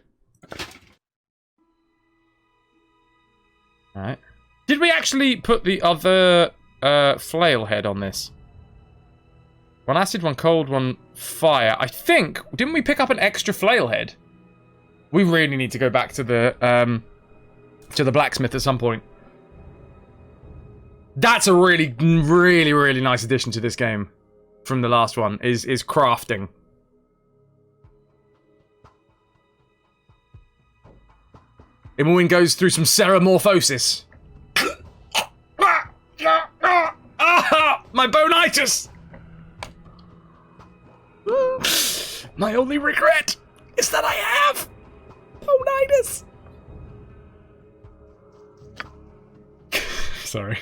Alright. Did we actually put the other flail head on this? One acid, one cold, one fire. I think, didn't we pick up an extra flail head? We really need to go back to the blacksmith at some point. That's a really, really, really nice addition to this game from the last one, is crafting. Imoen goes through some ceramorphosis. My bonitis! My only regret is that I have bonitis. Sorry.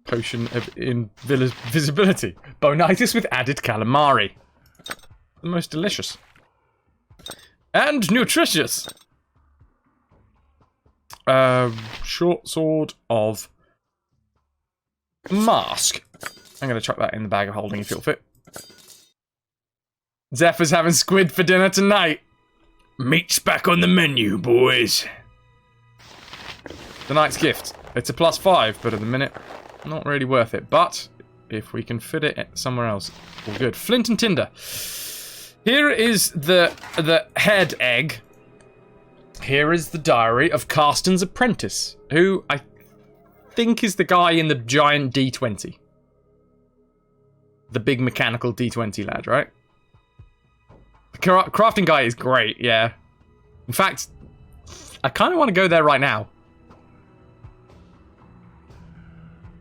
Potion of invisibility. Bonitis with added calamari. The most delicious. And nutritious. Short sword of mask. I'm gonna chuck that in the bag of holding if it'll fit. Zephyr's having squid for dinner tonight. Meat's back on the menu, boys. The Knight's Gift. It's a +5, but at the minute, not really worth it. But if we can fit it somewhere else, all good. Flint and tinder. Here is the head egg. Here is the diary of Karsten's apprentice, who I think is the guy in the giant D20. The big mechanical D20 lad, right? The crafting guy is great, yeah. In fact, I kind of want to go there right now.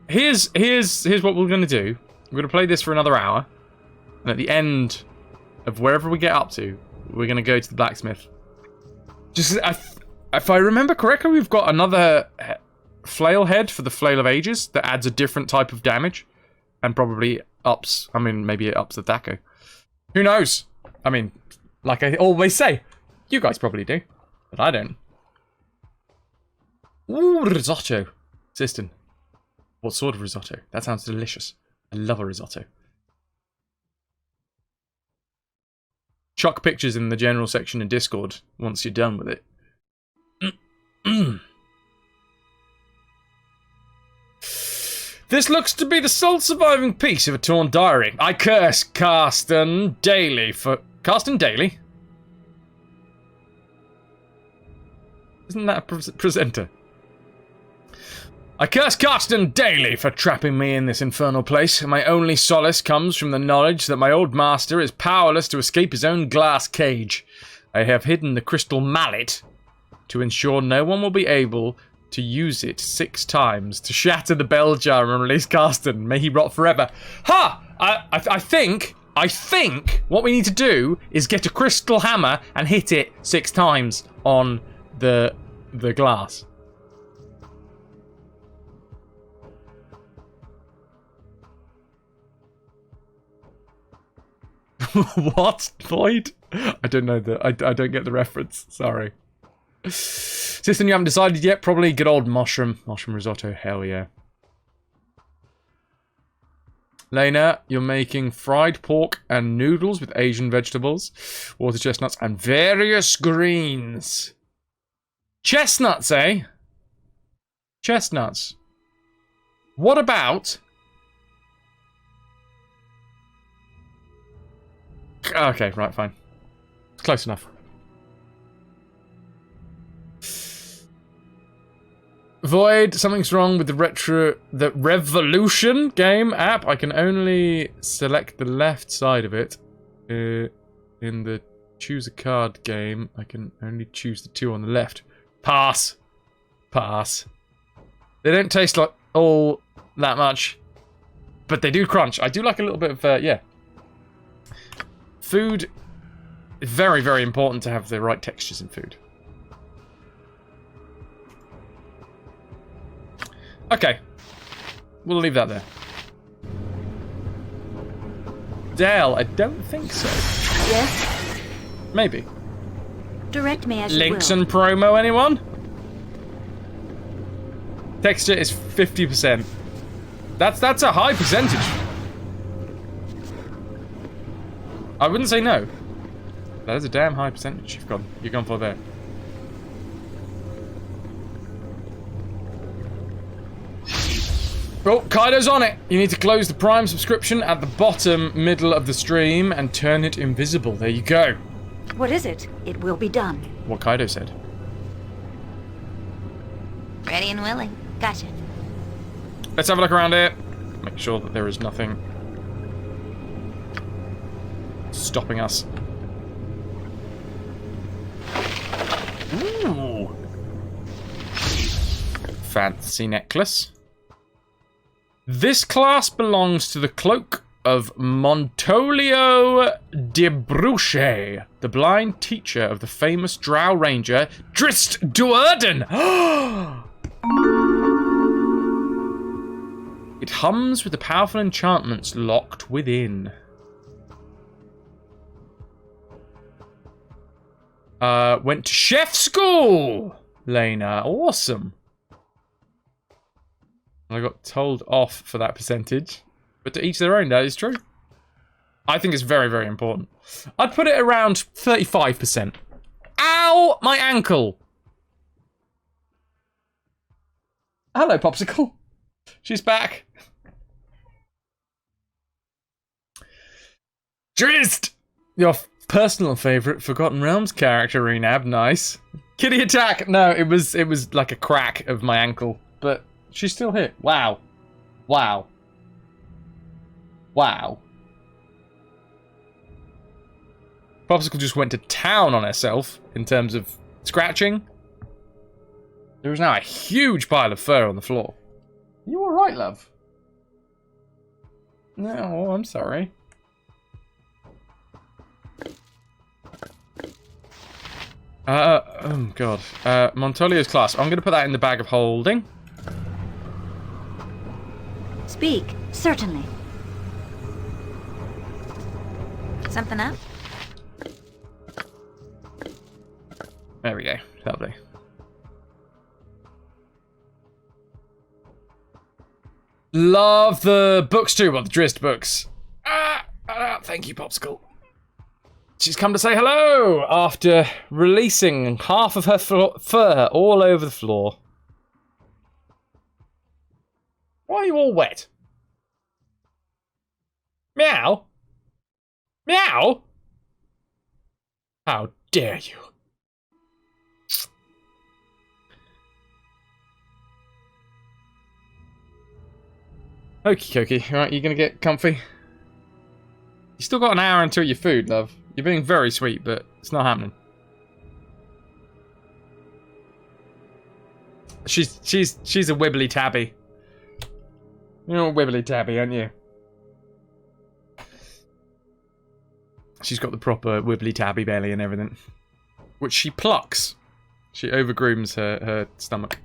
Here's what we're going to do. We're going to play this for another hour. And at the end of wherever we get up to, we're going to go to the blacksmith. Just, if I remember correctly, we've got another flail head for the Flail of Ages that adds a different type of damage. And probably ups, I mean, maybe it ups the Thaco. Who knows? I mean, like I always say, you guys probably do, but I don't. Ooh, risotto. Sistine. What sort of risotto? That sounds delicious. I love a risotto. chuck pictures in the general section in Discord once you're done with it. This looks to be the sole surviving piece of a torn diary. I curse Carsten Daly for... Carsten Daly? Isn't that a presenter? I curse Carsten Daly for trapping me in this infernal place. My only solace comes from the knowledge that my old master is powerless to escape his own glass cage. I have hidden the crystal mallet to ensure no one will be able to use it 6 times to shatter the bell jar and release Carsten. May he rot forever. Ha! I think what we need to do is get a crystal hammer and hit it 6 times on the glass. What, Floyd? I don't know I don't get the reference. Sorry. System you haven't decided yet? Probably good old mushroom risotto. Hell yeah. Lena, you're making fried pork and noodles with Asian vegetables, water chestnuts, and various greens. Chestnuts, eh? Chestnuts. What about... Okay, right, fine. It's close enough. Void, something's wrong with the RetroVution game app. I can only select the left side of it. In the choose a card game, I can only choose the 2 on the left. Pass. Pass. They don't taste like all that much, but they do crunch. I do like a little bit of, yeah. Food, very, very important to have the right textures in food. Okay. We'll leave that there. Dale, I don't think so. Yes? Maybe. Direct me as Links you will. and promo, anyone? Texture is 50%. That's a high percentage. I wouldn't say no. That is a damn high percentage you've gone for there. Oh, Kaido's on it. You need to close the Prime subscription at the bottom middle of the stream and turn it invisible. There you go. What is it? It will be done. What Kaido said. Ready and willing. Gotcha. Let's have a look around here. Make sure that there is nothing stopping us. Ooh. Fancy necklace. This class belongs to the cloak of Montolio de Bruche, the blind teacher of the famous drow ranger Drist Duerden. It hums with the powerful enchantments locked within. Went to chef school, Lena. Awesome. I got told off for that percentage. But to each their own, that is true. I think it's very, very important. I'd put it around 35%. Ow! My ankle! Hello, Popsicle. She's back. Drizzt! Your personal favourite Forgotten Realms character, Renab. Nice. Kitty attack! No, it was like a crack of my ankle. But she's still here. Wow. Wow. Wow. Popsicle just went to town on herself in terms of scratching. There is now a huge pile of fur on the floor. You alright, love? No, I'm sorry. Oh god. Montolio's class. I'm gonna put that in the bag of holding. Speak, certainly. Something up? There we go. Lovely. Love the books too. Well, the Drizzt books. Thank you, Popsicle. She's come to say hello after releasing half of her fur all over the floor. Why are you all wet? Meow? Meow? How dare you? Okie dokie. Right, you gonna get comfy? You still got an hour until your food, love. You're being very sweet, but it's not happening. She's a wibbly tabby. You're a wibbly tabby, aren't you? She's got the proper wibbly tabby belly and everything, which she plucks. She overgrooms her stomach,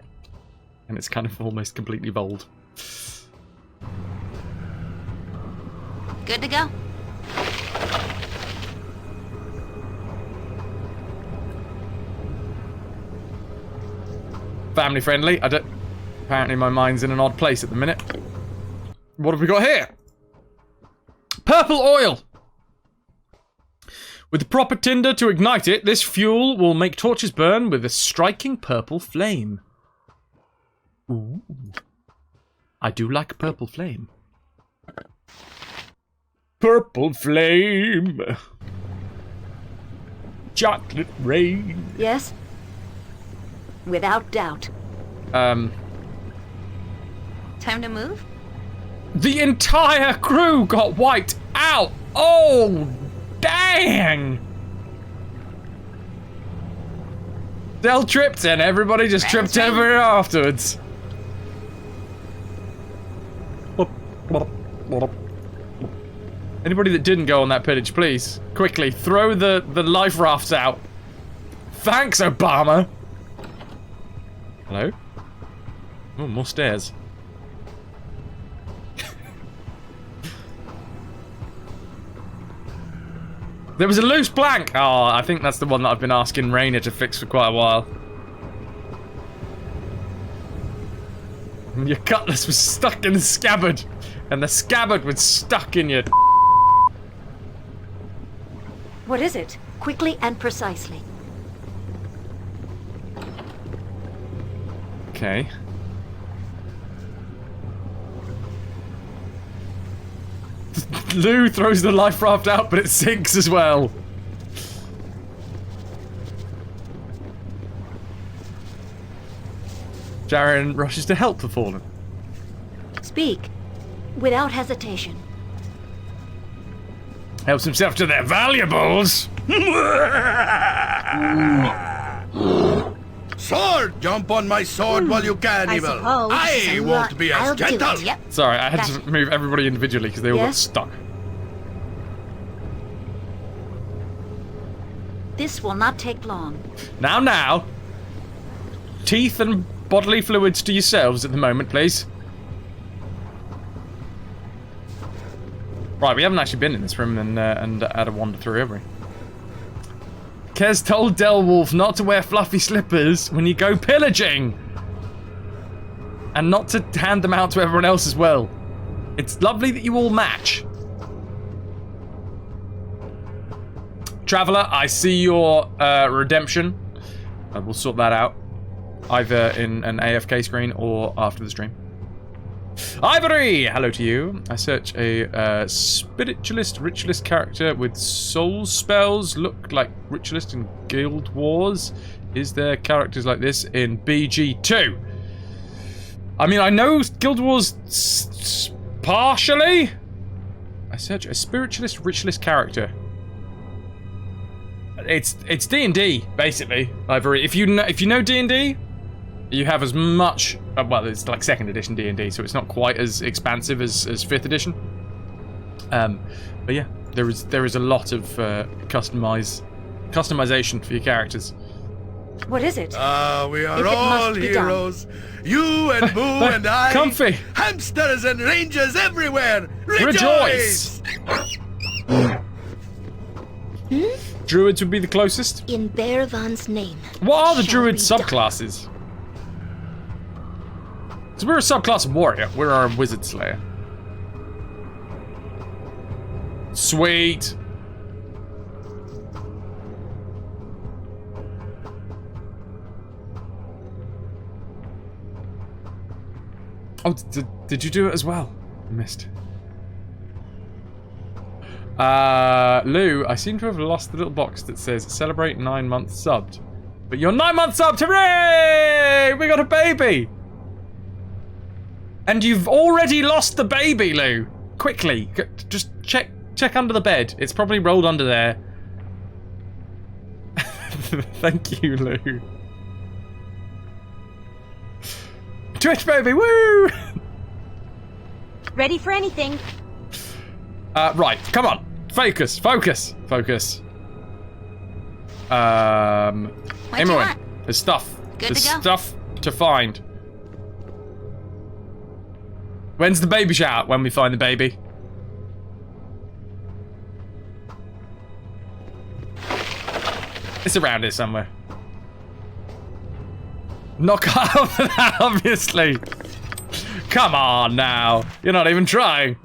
and it's kind of almost completely bald. Good to go. Family friendly. I don't. Apparently, my mind's in an odd place at the minute. What have we got here? Purple oil. With the proper tinder to ignite it, this fuel will make torches burn with a striking purple flame. Ooh. I do like purple flame. Purple flame. Chocolate rain. Yes? Without doubt. Time to move? The entire crew got wiped out. Oh, dang. Del tripped and everybody just tripped over it afterwards. Anybody that didn't go on that pillage, please, quickly, throw the life rafts out. Thanks, Obama. Hello? Oh, more stairs. There was a loose plank! Oh, I think that's the one that I've been asking Raina to fix for quite a while. And your cutlass was stuck in the scabbard. And the scabbard was stuck in your... What is it? Quickly and precisely. Okay. Lou throws the life raft out, but it sinks as well. Jaren rushes to help the fallen. Speak. Without hesitation. Helps himself to their valuables. Sword! Jump on my sword while you can, I evil. suppose. I won't be as I'll do gentle. it. Yep. Sorry, I had Gotcha. to move everybody individually because they all got Yes? stuck. This will not take long. Now. Teeth and bodily fluids to yourselves at the moment, please. Right, we haven't actually been in this room and had a wander through, have we? Kez told Delwolf not to wear fluffy slippers when you go pillaging! And not to hand them out to everyone else as well. It's lovely that you all match. Traveller, I see your redemption. We'll sort that out. Either in an AFK screen or after the stream. Ivory! Hello to you. I search a spiritualist, ritualist character with soul spells. Look like ritualist in Guild Wars. Is there characters like this in BG2? I mean, I know Guild Wars partially. I search a spiritualist, ritualist character. It's D&D basically, Ivory. If you know D&D, you have as much. Well, it's like 2nd edition D&D, so it's not quite as expansive as 5th edition. But yeah, there is a lot of customization for your characters. What is it? We are If it all must be done. heroes. You and Boo and I. Comfy. Hamsters and rangers everywhere. Rejoice! Druids would be the closest. In Baravan's name. What are the shall druid be done. subclasses? So we're a subclass of warrior. We're our wizard slayer. Sweet. Oh, did you do it as well? I missed. Lou, I seem to have lost the little box that says celebrate 9 months subbed. But you're 9 months subbed, hooray! We got a baby! And you've already lost the baby, Lou. Quickly, just check under the bed. It's probably rolled under there. Thank you, Lou. Twitch baby, woo! Ready for anything. Right, come on. Focus. What you want? There's stuff. Good There's to go. stuff to find. When's the baby shower? When we find the baby. It's around here somewhere. Knock out that, obviously. Come on now. You're not even trying.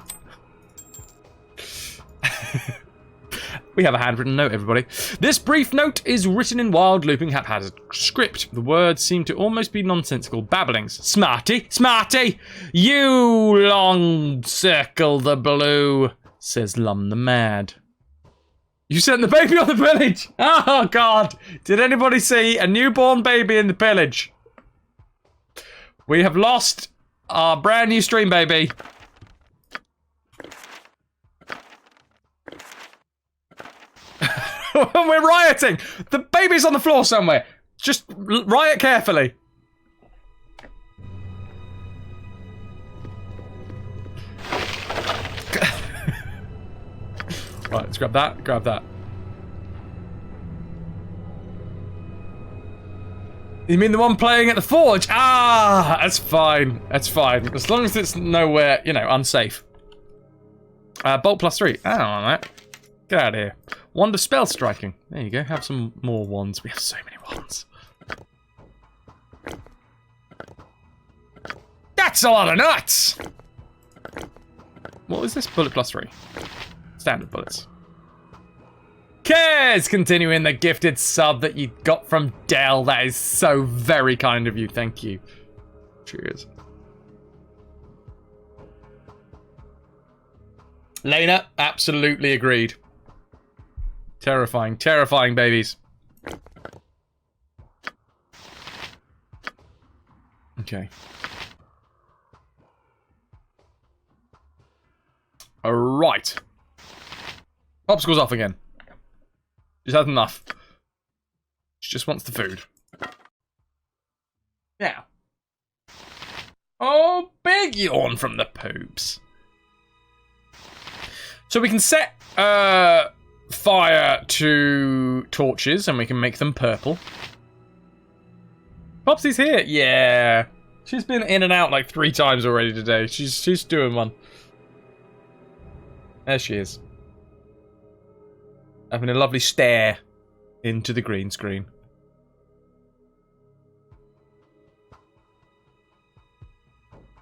We have a handwritten note, everybody. This brief note is written in wild, looping, haphazard script. The words seem to almost be nonsensical babblings. Smarty, you long circle the blue, says Lum the Mad. You sent the baby on the village! Oh, God! Did anybody see a newborn baby in the village? We have lost our brand new stream baby. We're rioting! The baby's on the floor somewhere. Just riot carefully. Right, let's grab that. You mean the one playing at the forge? Ah, that's fine. As long as it's nowhere, unsafe. Bolt +3. I don't want that. Get out of here. Wand of spell striking. There you go. Have some more wands. We have so many wands. That's a lot of nuts! What was this? Bullet +3. Standard bullets. Cares! Continuing the gifted sub that you got from Dell. That is so very kind of you. Thank you. Cheers. Lena, absolutely agreed. Terrifying babies. Okay. Alright. Popsicle's off again. She's had enough. She just wants the food. Now. Oh, big yawn from the poops. So we can set fire to torches and we can make them purple. Popsy's here. Yeah. She's been in and out like 3 times already today. She's doing one. There she is. Having a lovely stare into the green screen.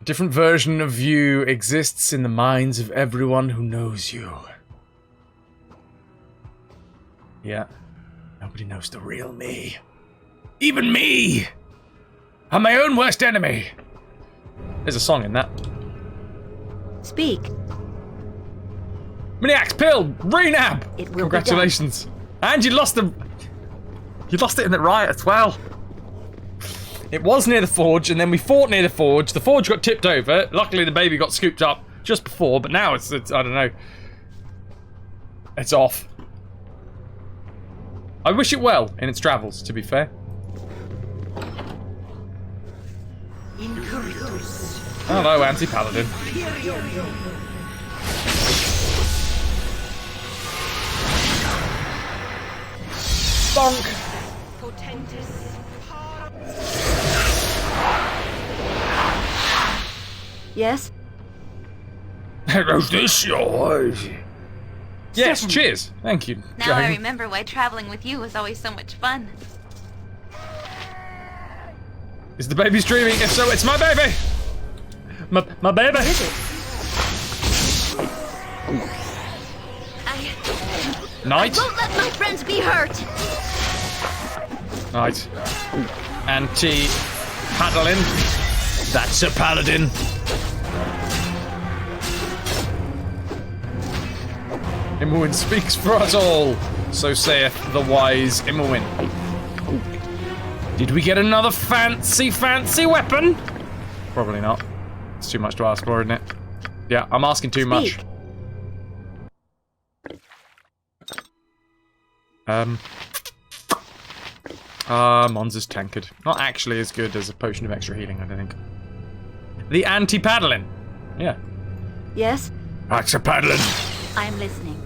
A different version of you exists in the minds of everyone who knows you. Yeah. Nobody knows the real me. Even me! I'm my own worst enemy. There's a song in that. Speak. Mini-axe, pill, renab! It will Congratulations. And you lost the... You lost it in the riot as well. It was near the forge, and then we fought near the forge. The forge got tipped over. Luckily, the baby got scooped up just before, but now it's I don't know. It's off. I wish it well in its travels, to be fair. Hello, anti-paladin. Bonk! Yes? Is this yours? Yes, cheers. Thank you, Now Dragon. I remember why traveling with you was always so much fun. Is the baby streaming? If so, it's my baby! My baby! Night. Won't let my friends be hurt. Night. Anti-paddling. That's a paladin. Immerwin speaks for us all, so saith the wise Immerwin. Did we get another fancy weapon? Probably not. It's too much to ask for, isn't it? Yeah, I'm asking too much. Monza's tankard. Not actually as good as a potion of extra healing, I don't think. The anti-paddling. Yeah. Yes? That's a paddling. I'm listening.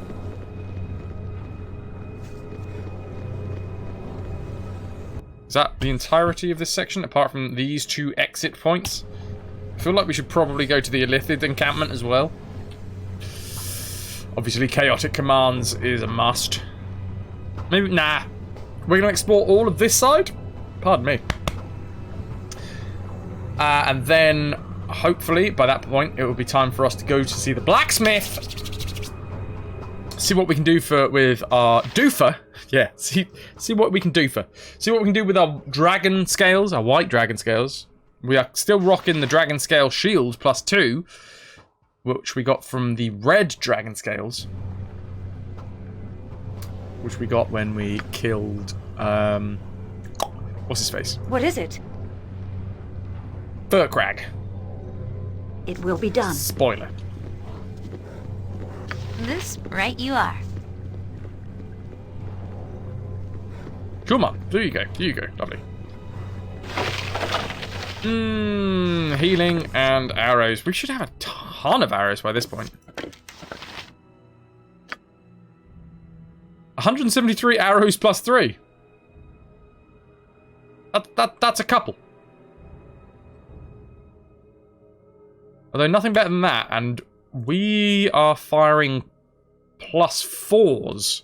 Is that the entirety of this section, apart from these 2 exit points? I feel like we should probably go to the Illithid encampment as well. Obviously, chaotic commands is a must. Maybe, nah. We're going to explore all of this side? Pardon me. And then, hopefully, by that point, it will be time for us to go to see the blacksmith. See what we can do with our doofer. Yeah, see what we can do See what we can do with our dragon scales, our white dragon scales. We are still rocking the dragon scale shield +2, which we got from the red dragon scales. Which we got when we killed, what's his face? What is it? Furcrag. It will be done. Spoiler. This right you are. Come on, there you go, lovely. Healing and arrows. We should have a ton of arrows by this point. 173 arrows +3. That's a couple. Although nothing better than that, and we are firing +4s.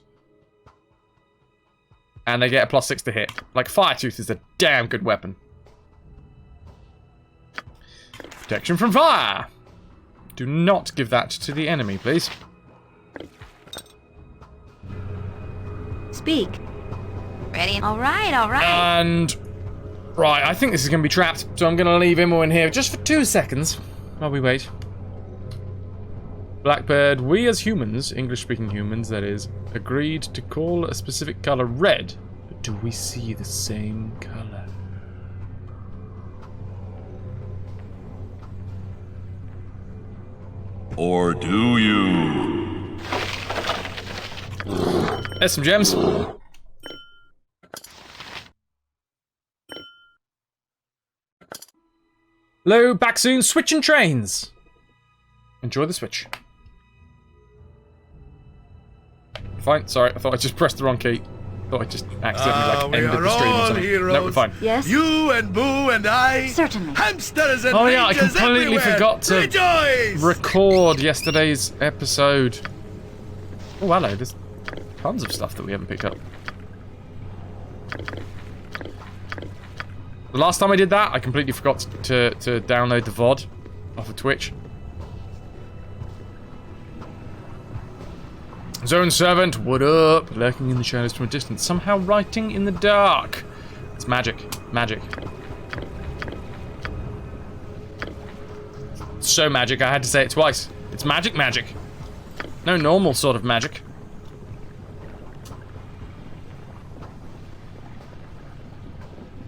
And they get a +6 to hit. Like, Firetooth is a damn good weapon. Protection from fire! Do not give that to the enemy, please. Speak. Ready? All right, all right. And... Right, I think this is going to be trapped, so I'm going to leave Immo in here just for 2 seconds while we wait. Blackbird, we as humans, English-speaking humans, that is, agreed to call a specific colour red. But do we see the same colour? Or do you? There's some gems. Hello, back soon. Switching trains. Enjoy the switch. Fine, sorry, I thought I just pressed the wrong key. Thought I just accidentally ended the stream or something. Heroes. No, we're fine. Yes? You and Boo and I. Certainly. Hamsters and Oh yeah, I rangers completely everywhere. forgot to Rejoice! record yesterday's episode. Oh, hello, there's tons of stuff that we haven't picked up. The last time I did that, I completely forgot to download the VOD off of Twitch. Zone Servant, what up? Lurking in the shadows from a distance, somehow writing in the dark. It's magic. Magic. It's so magic, I had to say it twice. It's magic magic. No normal sort of magic.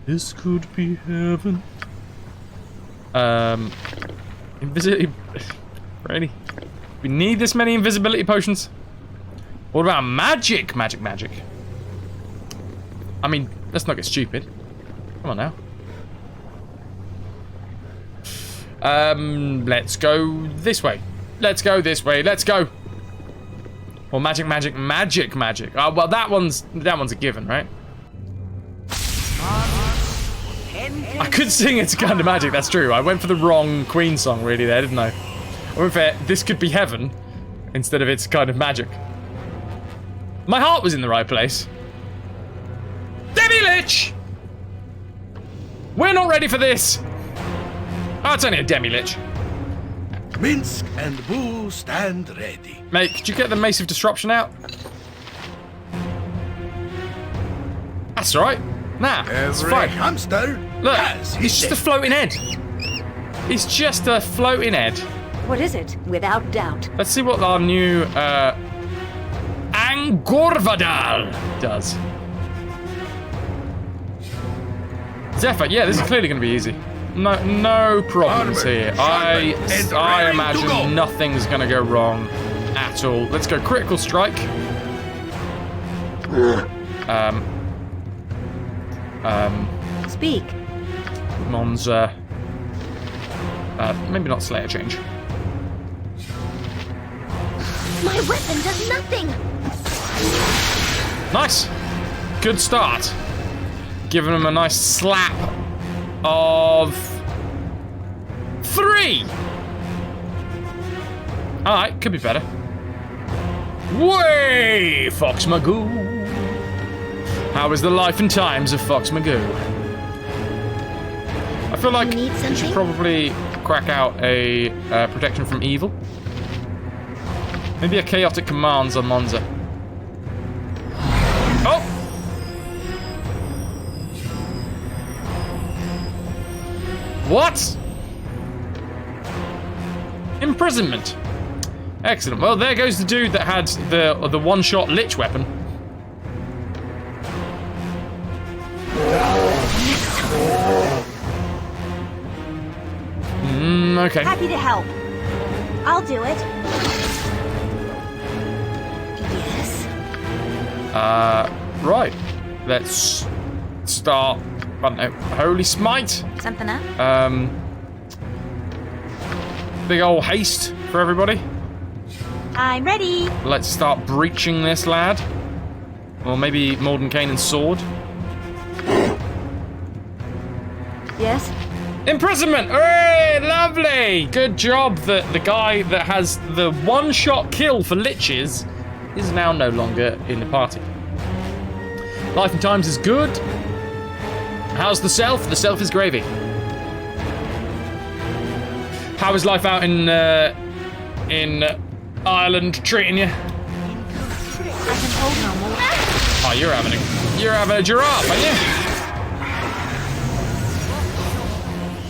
This could be heaven. Invisibility. Ready? We need this many invisibility potions. What about magic? Magic. I mean, let's not get stupid. Come on now. Let's go this way. Let's go this way. Let's go. Well, magic. Oh, well, that one's a given, right? I could sing It's a Kind of Magic, that's true. I went for the wrong Queen song really there, didn't I? I went for This Could Be Heaven instead of It's a Kind of Magic. My heart was in the right place. Demi Lich! We're not ready for this! Oh, it's only a Demi Lich. Minsk and Boo stand ready. Mate, could you get the Mace of Disruption out? That's alright. Nah, it's Every fine. hamster Look, has it's his just a day. floating head. He's just a floating head. What is it? Without doubt. Let's see what our new Angorvadal does. Zephyr, yeah, this is clearly going to be easy. No problems here. I imagine nothing's going to go wrong at all. Let's go critical strike. Speak. Monza. Maybe not Slayer change. My weapon does nothing. Nice. Good start. Giving him a nice slap of 3. Alright, could be better. Way, Fox Magoo. How is the life and times of Fox Magoo? I feel like You need you should something? probably crack out a protection from evil. Maybe a chaotic commands on Monza. Oh! What? Imprisonment. Excellent. Well, there goes the dude that had the one-shot lich weapon. Okay. Happy to help. I'll do it. Yes. Right. Let's start. I don't know. Holy Smite. Something up? Big ol' haste for everybody. I'm ready. Let's start breaching this lad. Or maybe Mordenkainen's sword. Yes? Imprisonment! Hooray! Lovely! Good job that the guy that has the one-shot kill for liches is now no longer in the party. Life and times is good. How's the self? The self is gravy. How is life out in Ireland treating you? I can hold no more. Oh, you're having a giraffe, aren't you?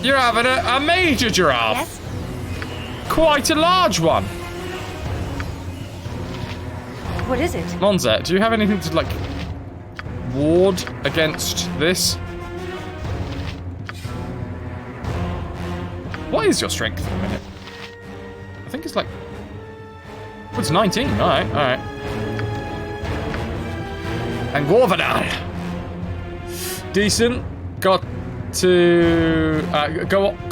You're having a major giraffe. Yes? Quite a large one. What is it? Monza, do you have anything to, like, ward against this? What is your strength for a minute? I think it's like... Oh, it's 19. Alright. And Gorvadal. Decent. Got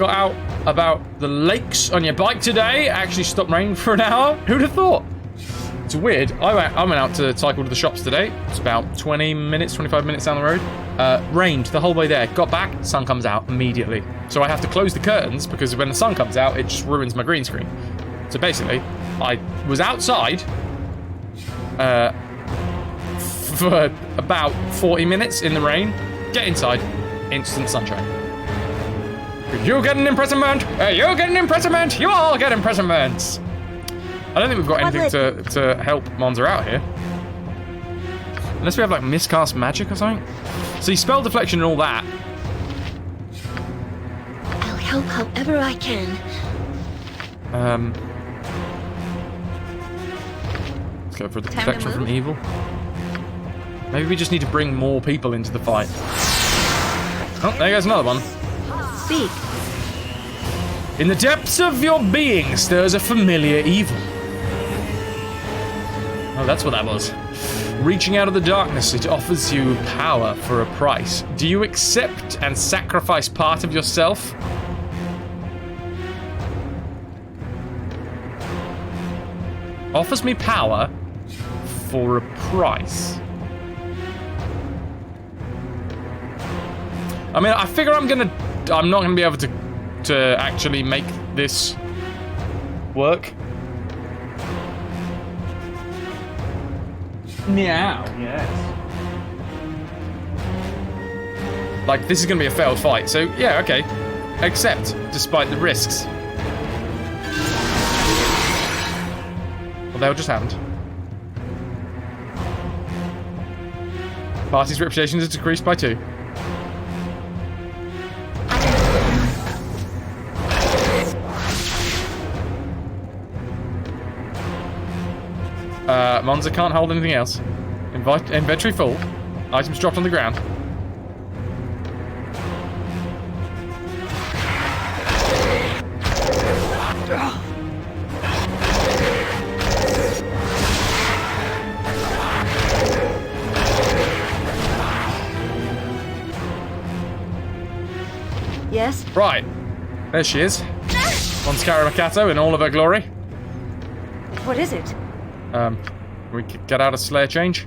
out about the lakes on your bike today. Actually stopped raining for an hour. Who'd have thought? It's weird. I went out to cycle to the shops today. It's about 25 minutes down the road. Rained the whole way there. Got back, sun comes out immediately. So I have to close the curtains because when the sun comes out, it just ruins my green screen. So basically, I was outside for about 40 minutes in the rain. Get inside, instant sunshine. You get an imprisonment! You get an imprisonment! You all get imprisonments! I don't think we've got anything to help Monza out here. Unless we have, like, miscast magic or something. See, spell deflection and all that. I'll help however I can. Let's go for the Time to protection from move. evil. Maybe we just need to bring more people into the fight. Oh, there goes another one. Speak. In the depths of your being stirs a familiar evil. Oh, that's what that was. Reaching out of the darkness, it offers you power for a price. Do you accept and sacrifice part of yourself? Offers me power for a price. I mean, I figure I'm not gonna be able to actually make this work. Meow, yes. Like, this is gonna be a failed fight, so yeah, okay. Accept, despite the risks. Well, they'll just happened. Party's reputation is decreased by 2. Monza can't hold anything else. Inventory full. Items dropped on the ground. Yes? Right. There she is. Monskara Makato in all of her glory. What is it? We could get out a Slayer change.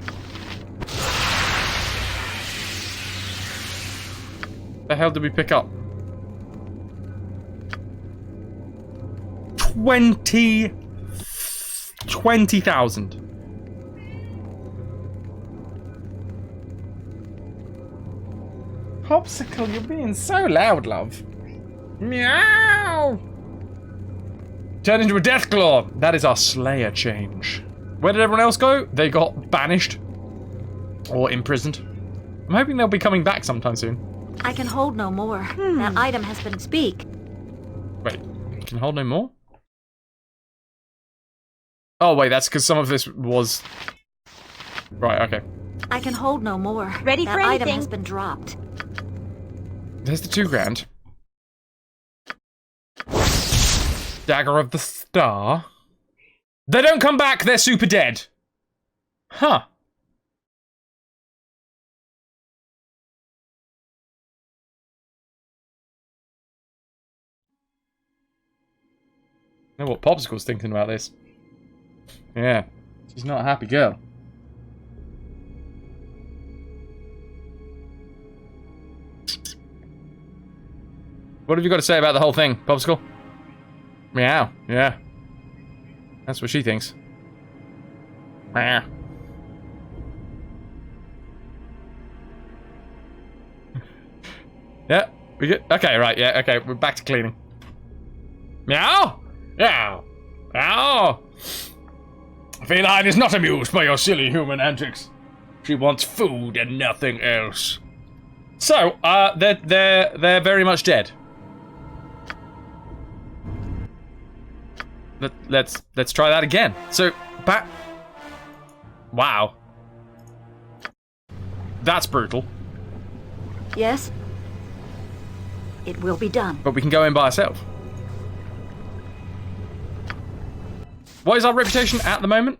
The hell did we pick up? 20,000. Popsicle, you're being so loud, love. Meow! Turn into a Deathclaw. That is our Slayer change. Where did everyone else go? They got banished. Or imprisoned. I'm hoping they'll be coming back sometime soon. I can hold no more. That item has been speak. Wait, you can hold no more? Oh wait, that's because some of this was... Right, okay. I can hold no more. Ready that for item anything. has been dropped. There's the 2 grand. Dagger of the Star. They don't come back, they're super dead. Huh. I know what Popsicle's thinking about this. Yeah, she's not a happy girl. What have you got to say about the whole thing, Popsicle? Meow, yeah. That's what she thinks. Meow. Yeah, we good? Okay, right, yeah, okay, we're back to cleaning. Meow! Meow! Meow! Feline is not amused by your silly human antics. She wants food and nothing else. So, they're very much dead. Let's try that again. So, wow. That's brutal. Yes? It will be done. But we can go in by ourselves. What is our reputation at the moment?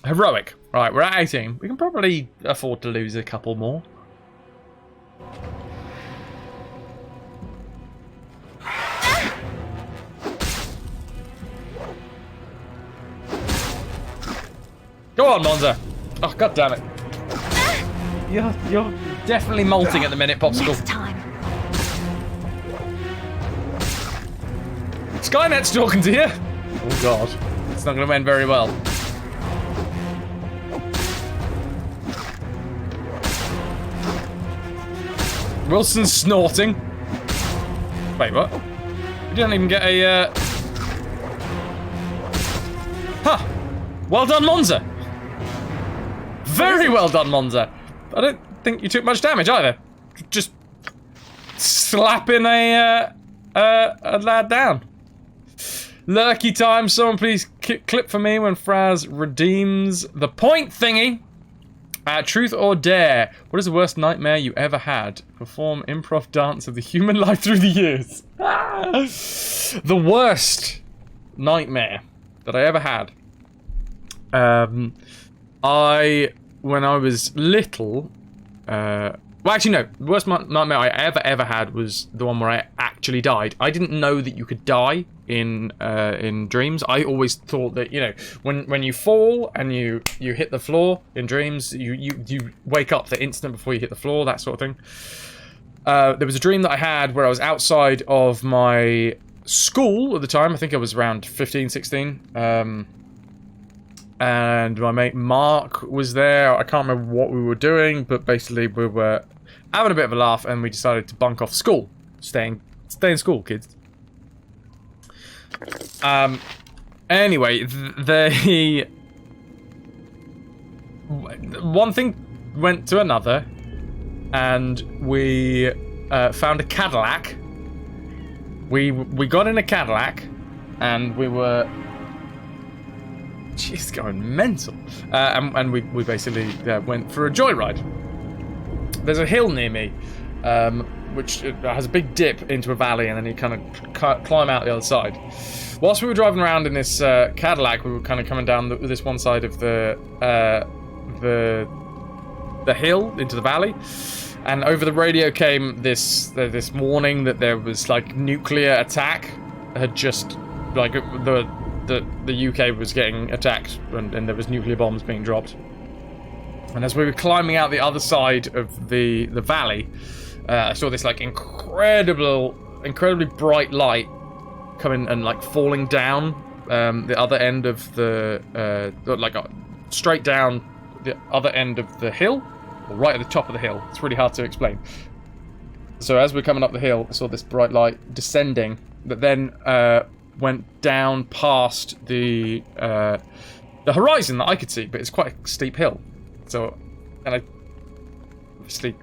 Heroic. Right, we're at 18. We can probably afford to lose a couple more. Go on, Monza. Oh, god damn it. You're definitely molting at the minute, Popsicle. Next time. Skynet's talking to you. Oh god. It's not going to end very well. Wilson's snorting. Wait, what? We didn't even get a, Huh! Well done, Monza! Very well done, Monza! I don't think you took much damage either. Just slapping a lad down. Lurky time, someone please clip for me when Fraz redeems the point thingy. Truth or dare? What is the worst nightmare you ever had? Perform improv dance of the human life through the years. The worst nightmare that I ever had. When I was little, well, actually, no. The worst nightmare I ever had was the one where I actually died. I didn't know that you could die in dreams. I always thought that, you know, when you fall and you hit the floor in dreams, you wake up the instant before you hit the floor, that sort of thing. There was a dream that I had where I was outside of my school at the time. I think I was around 15, 16. And my mate Mark was there. I can't remember what we were doing, but basically we were having a bit of a laugh and we decided to bunk off school. Stay in school, kids. Anyway, one thing went to another, and we found a Cadillac. We got in a Cadillac, and we were She's going mental. And we basically went for a joyride. There's a hill near me, which has a big dip into a valley, and then you kind of climb out the other side. Whilst we were driving around in this Cadillac, we were kind of coming down this one side of the hill into the valley, and over the radio came this warning that there was like nuclear attack had just like the UK was getting attacked and there was nuclear bombs being dropped. And as we were climbing out the other side of the valley, I saw this like incredibly bright light coming and like falling down the other end of the straight down the other end of the hill, or right at the top of the hill. It's really hard to explain. So as we're coming up the hill, I saw this bright light descending that then went down past the horizon that I could see, but it's quite a steep hill. So, and I obviously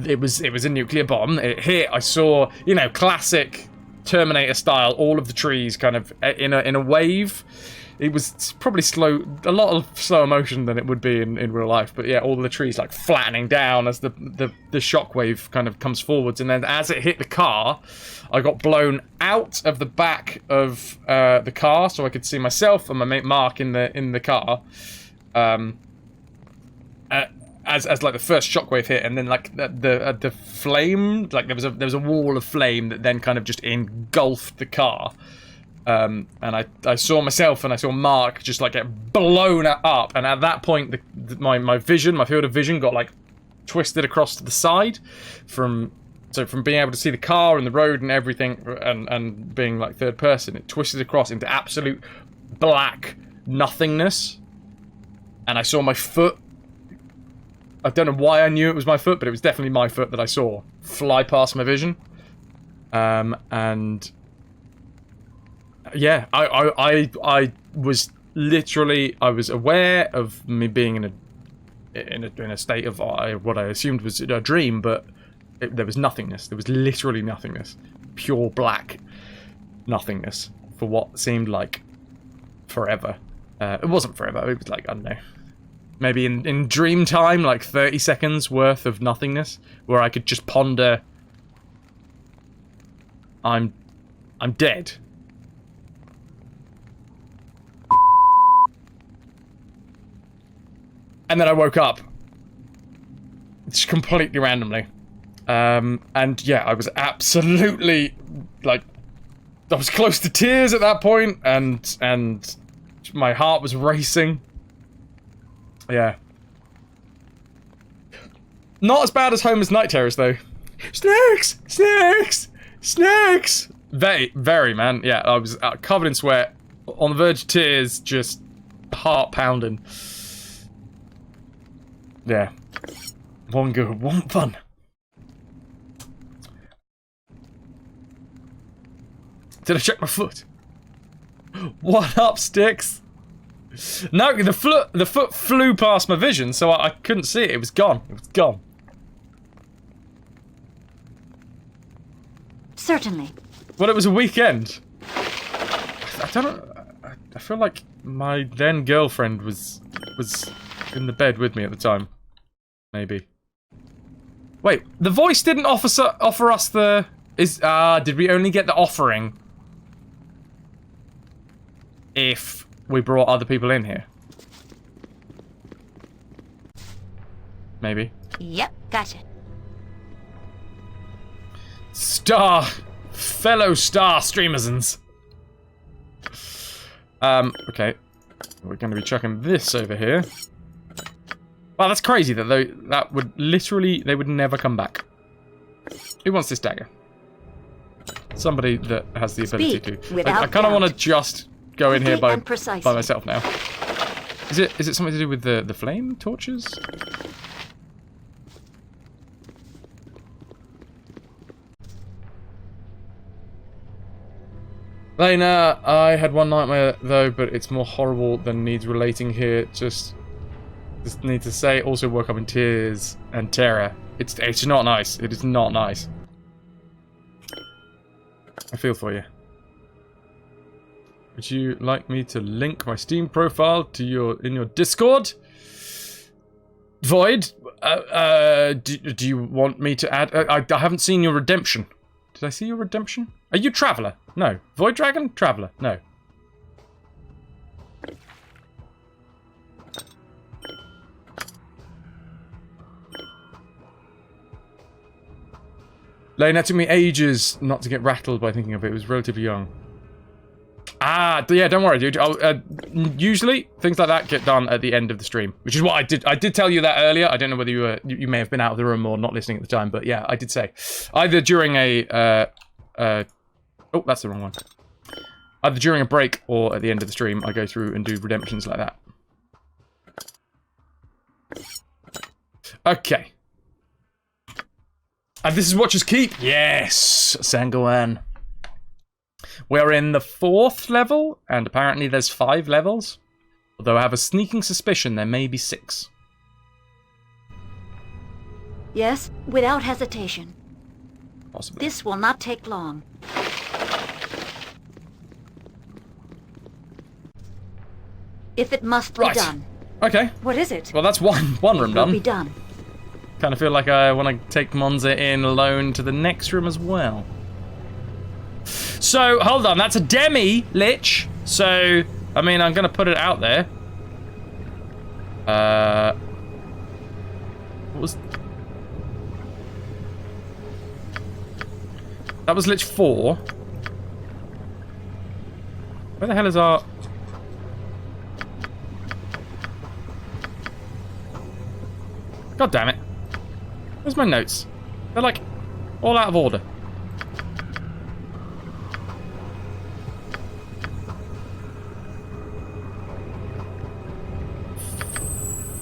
it was a nuclear bomb. It hit. I saw, classic Terminator style, all of the trees kind of in a wave. It was probably a lot of slower motion than it would be in real life. But yeah, all of the trees like flattening down as the shockwave kind of comes forwards, and then as it hit the car, I got blown out of the back of the car, so I could see myself and my mate Mark in the car. As like the first shockwave hit, and then like the flame, like there was a wall of flame that then kind of just engulfed the car. And I saw myself and I saw Mark just like get blown up, and at that point my field of vision got like twisted across to the side from being able to see the car and the road and everything, and being like third person, it twisted across into absolute black nothingness. And I saw my foot. I don't know why I knew it was my foot, but it was definitely my foot that I saw fly past my vision. And yeah, I was literally, I was aware of me being in a state of what I assumed was a dream, but there was nothingness. There was literally nothingness, pure black nothingness for what seemed like forever. It wasn't forever. It was like, I don't know, maybe in dream time, like 30 seconds worth of nothingness, where I could just ponder, I'm dead. And then I woke up. Just completely randomly. And yeah, I was absolutely, like, I was close to tears at that point, and my heart was racing. Yeah. Not as bad as Homer's Night Terrors, though. Snakes! Snakes! Snakes! Very, very, man. Yeah, I was covered in sweat, on the verge of tears, just heart pounding. Yeah. One good, one fun. Did I check my foot? What up, Sticks? No, the foot flew past my vision, so I couldn't see it. It was gone. It was gone. Certainly. Well, it was a weekend. I don't know. I feel like my then girlfriend was in the bed with me at the time. Maybe. Wait, the voice didn't offer us the... did we only get the offering if we brought other people in here? Maybe. Yep, gotcha. Fellow star streamersons. Okay. We're going to be chucking this over here. Wow, that's crazy that that would literally, they would never come back. Who wants this dagger? Somebody that has the ability to. I kind of want to just go in here by myself now. Is it something to do with the flame torches? Lena, I had one nightmare though, but it's more horrible than needs relating here. Just need to say, also woke up in tears and terror. It's not nice. It is not nice. I feel for you. Would you like me to link my Steam profile to in your Discord? Void, do you want me to add... I haven't seen your redemption. Did I see your redemption? Are you Traveller? No. Void Dragon? Traveller? No. Lane, that took me ages not to get rattled by thinking of it. It was relatively young. Ah, yeah, don't worry, dude. Usually, things like that get done at the end of the stream, which is what I did. I did tell you that earlier. I don't know whether you may have been out of the room or not listening at the time, but yeah, I did say. Either during a... oh, that's the wrong one. Either during a break or at the end of the stream, I go through and do redemptions like that. Okay. And this is Watcher's Keep. Yes, Sangoan. We're in the 4th level, and apparently there's 5 levels. Although I have a sneaking suspicion there may be 6. Yes, without hesitation. Possibly. This will not take long. If it must be done. Okay. What is it? Well, that's one room It will done. be done. Kind of feel like I want to take Monza in alone to the next room as well. So, hold on. That's a demi-lich. So, I mean, I'm going to put it out there. What was... That was Lich 4. Where the hell is our... God damn it. Where's my notes? They're like all out of order.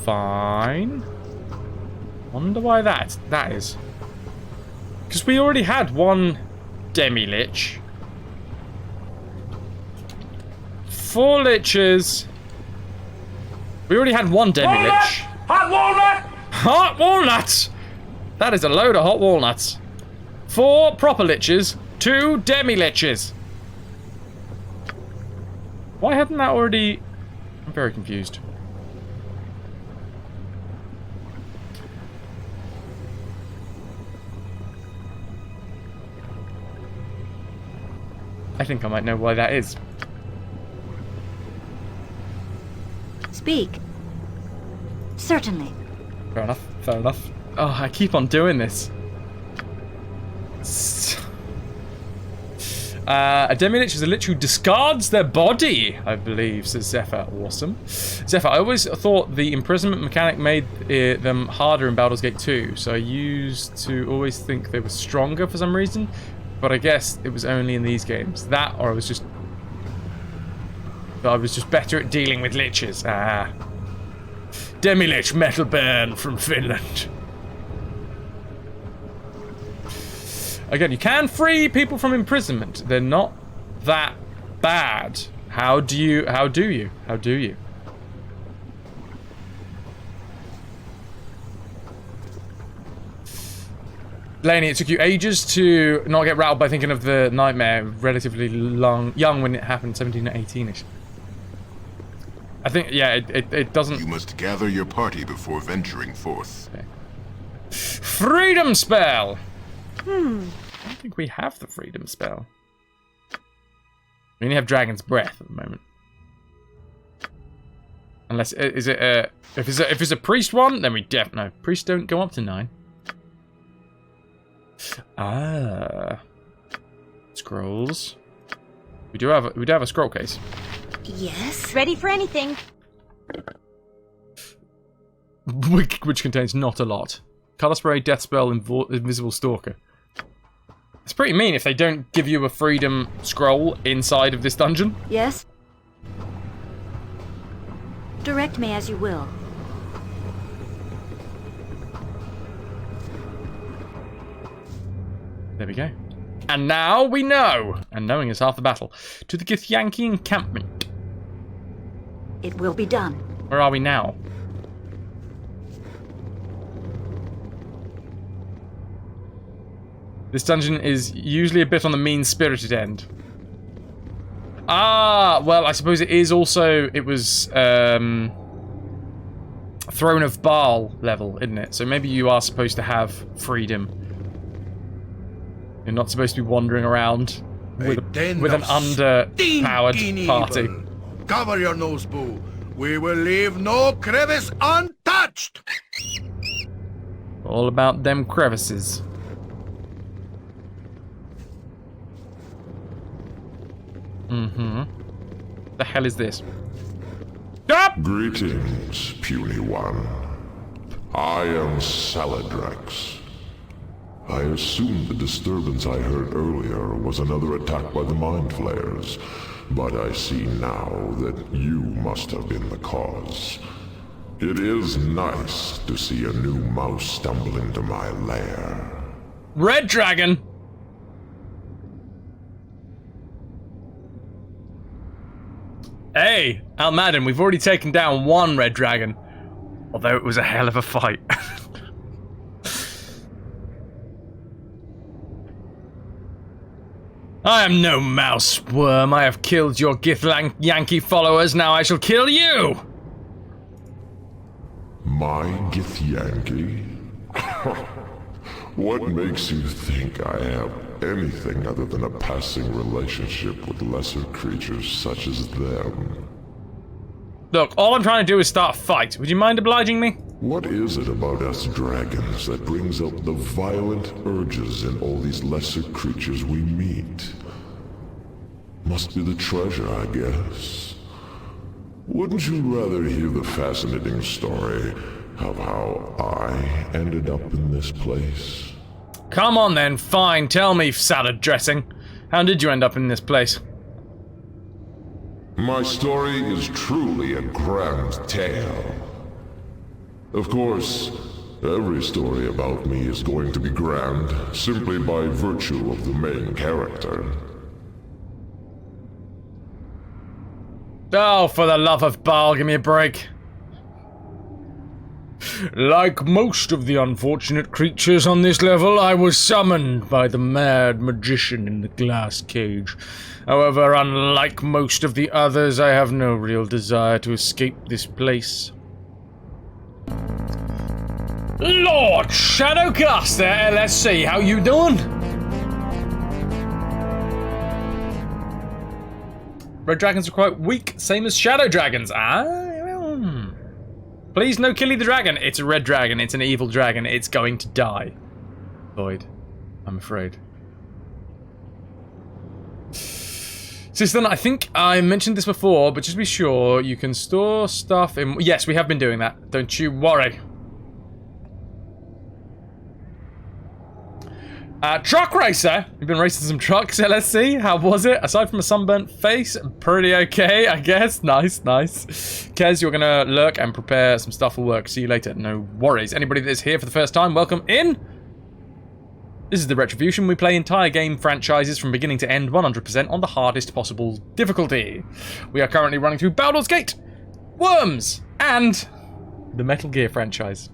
Fine. Wonder why that is. Because we already had one demi-lich. 4 liches. We already had one demi-lich. Hot walnut! Hot walnuts! That is a load of hot walnuts. 4 proper liches, 2 demi-liches. Why hadn't that already... I'm very confused. I think I might know why that is. Speak. Certainly. Fair enough, fair enough. Oh, I keep on doing this. A demi-lich is a lich who discards their body, I believe, says Zephyr. Awesome. Zephyr, I always thought the imprisonment mechanic made them harder in Baldur's Gate 2, so I used to always think they were stronger for some reason, but I guess it was only in these games. That, or I was just better at dealing with liches. Ah. Demi-lich metal burn from Finland. Again, you can free people from imprisonment. They're not that bad. How do you? Lainey, it took you ages to not get rattled by thinking of the nightmare. Relatively young when it happened, 17 or 18ish. I think, yeah, it doesn't... You must gather your party before venturing forth. Okay. Freedom spell! I don't think we have the freedom spell. We only have Dragon's Breath at the moment. Unless, is it a... If it's a priest one, then we no. Priests don't go up to 9. Ah. Scrolls. We do have a scroll case. Yes? Ready for anything. Which contains not a lot. Color spray, death spell, invisible stalker. It's pretty mean if they don't give you a freedom scroll inside of this dungeon. Yes? Direct me as you will. There we go. And now we know. And knowing is half the battle. To the Githyanki encampment. It will be done. Where are we now? This dungeon is usually a bit on the mean-spirited end. Ah, well, I suppose it is also, it was Throne of Baal level, isn't it? So maybe you are supposed to have freedom. You're not supposed to be wandering around with an underpowered party. Cover your nose, Boo. We will leave no crevice untouched. All about them crevices. The hell is this? Stop! Greetings, puny one. I am Saladrax. I assumed the disturbance I heard earlier was another attack by the Mind Flayers, but I see now that you must have been the cause. It is nice to see a new mouse stumble into my lair. Red Dragon! Hey, Almadin, we've already taken down one Red Dragon. Although it was a hell of a fight. I am no mouse worm. I have killed your Githlang Yankee followers. Now I shall kill you! My Githyanki? What makes you think I have anything other than a passing relationship with lesser creatures such as them? Look, all I'm trying to do is start a fight. Would you mind obliging me? What is it about us dragons that brings out the violent urges in all these lesser creatures we meet? Must be the treasure, I guess. Wouldn't you rather hear the fascinating story of how I ended up in this place? Come on then, fine. Tell me, salad dressing. How did you end up in this place? My story is truly a grand tale. Of course, every story about me is going to be grand simply by virtue of the main character. Oh, for the love of Baal, give me a break. Like most of the unfortunate creatures on this level, I was summoned by the mad magician in the glass cage. However, unlike most of the others, I have no real desire to escape this place. Lord Shadowcaster LSC, how you doing? Red dragons are quite weak, same as shadow dragons. Please no killy the dragon. It's a red dragon, it's an evil dragon, it's going to die. Void, I'm afraid. Sistan, I think I mentioned this before, but just to be sure, you can store stuff in... Yes, we have been doing that, don't you worry. Truck racer! We've been racing some trucks, let's see. How was it? Aside from a sunburnt face, pretty okay, I guess. Nice, nice. Kez, you're gonna lurk and prepare some stuff for work. See you later. No worries. Anybody that's here for the first time, welcome in. This is the RetroVution. We play entire game franchises from beginning to end 100% on the hardest possible difficulty. We are currently running through Baldur's Gate, Worms, and the Metal Gear franchise.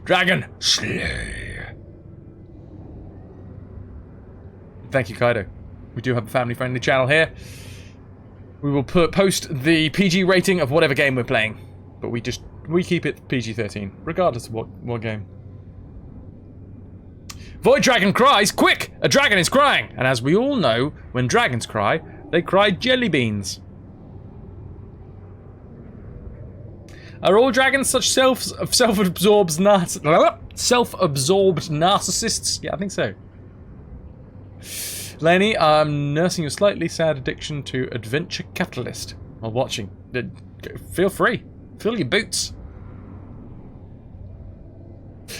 Dragon Slay. Thank you, Kaido. We do have a family-friendly channel here. We will post the PG rating of whatever game we're playing, but we keep it PG-13, regardless of what game. Void Dragon cries, quick! A dragon is crying! And as we all know, when dragons cry, they cry jelly beans. Are all dragons such self-absorbed narcissists? Yeah, I think so. Lenny, I'm nursing a slightly sad addiction to adventure capitalist while watching. Feel free. Fill your boots.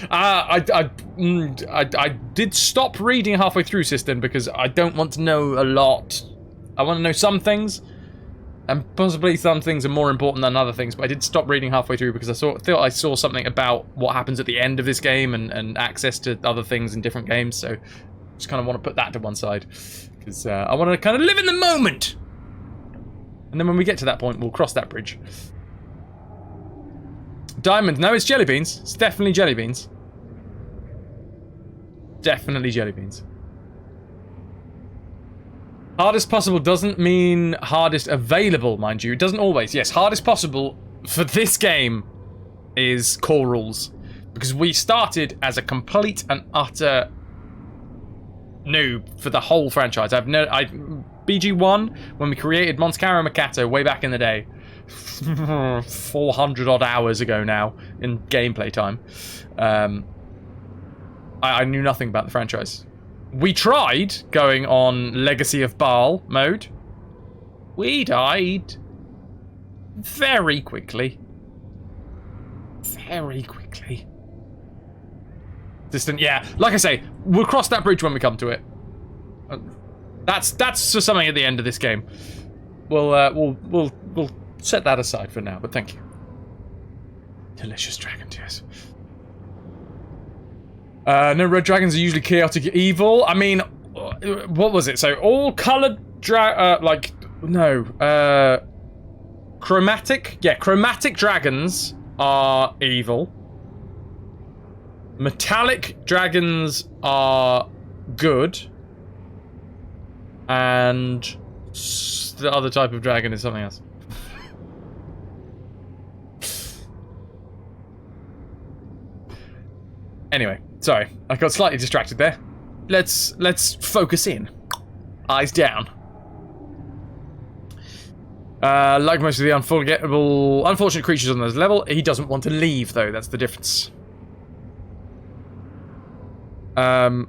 I did stop reading halfway through, Sistan, because I don't want to know a lot. I want to know some things, and possibly some things are more important than other things, but I did stop reading halfway through because I thought I saw something about what happens at the end of this game and access to other things in different games, so just kind of want to put that to one side, because I want to kind of live in the moment. And then when we get to that point, we'll cross that bridge. Diamond, no, it's jelly beans. It's definitely jelly beans. Definitely jelly beans. Hardest possible doesn't mean hardest available, mind you. It doesn't always. Yes, hardest possible for this game is core rules. Because we started as a complete and utter noob for the whole franchise. BG1, when we created Monscaro Makato way back in the day, 400 odd hours ago now in gameplay time, I knew nothing about the franchise. We tried going on Legacy of Baal mode. We died very quickly. Very quickly. Distant, yeah. Like I say, we'll cross that bridge when we come to it. That's just something at the end of this game. We'll set that aside for now. But thank you. Delicious dragon tears. No, red dragons are usually chaotic evil. I mean, what was it? So all colored chromatic. Yeah, chromatic dragons are evil. Metallic dragons are good. And the other type of dragon is something else. Anyway, sorry, I got slightly distracted there. Let's focus in. Eyes down. Like most of the unfortunate creatures on this level, he doesn't want to leave though. That's the difference. Why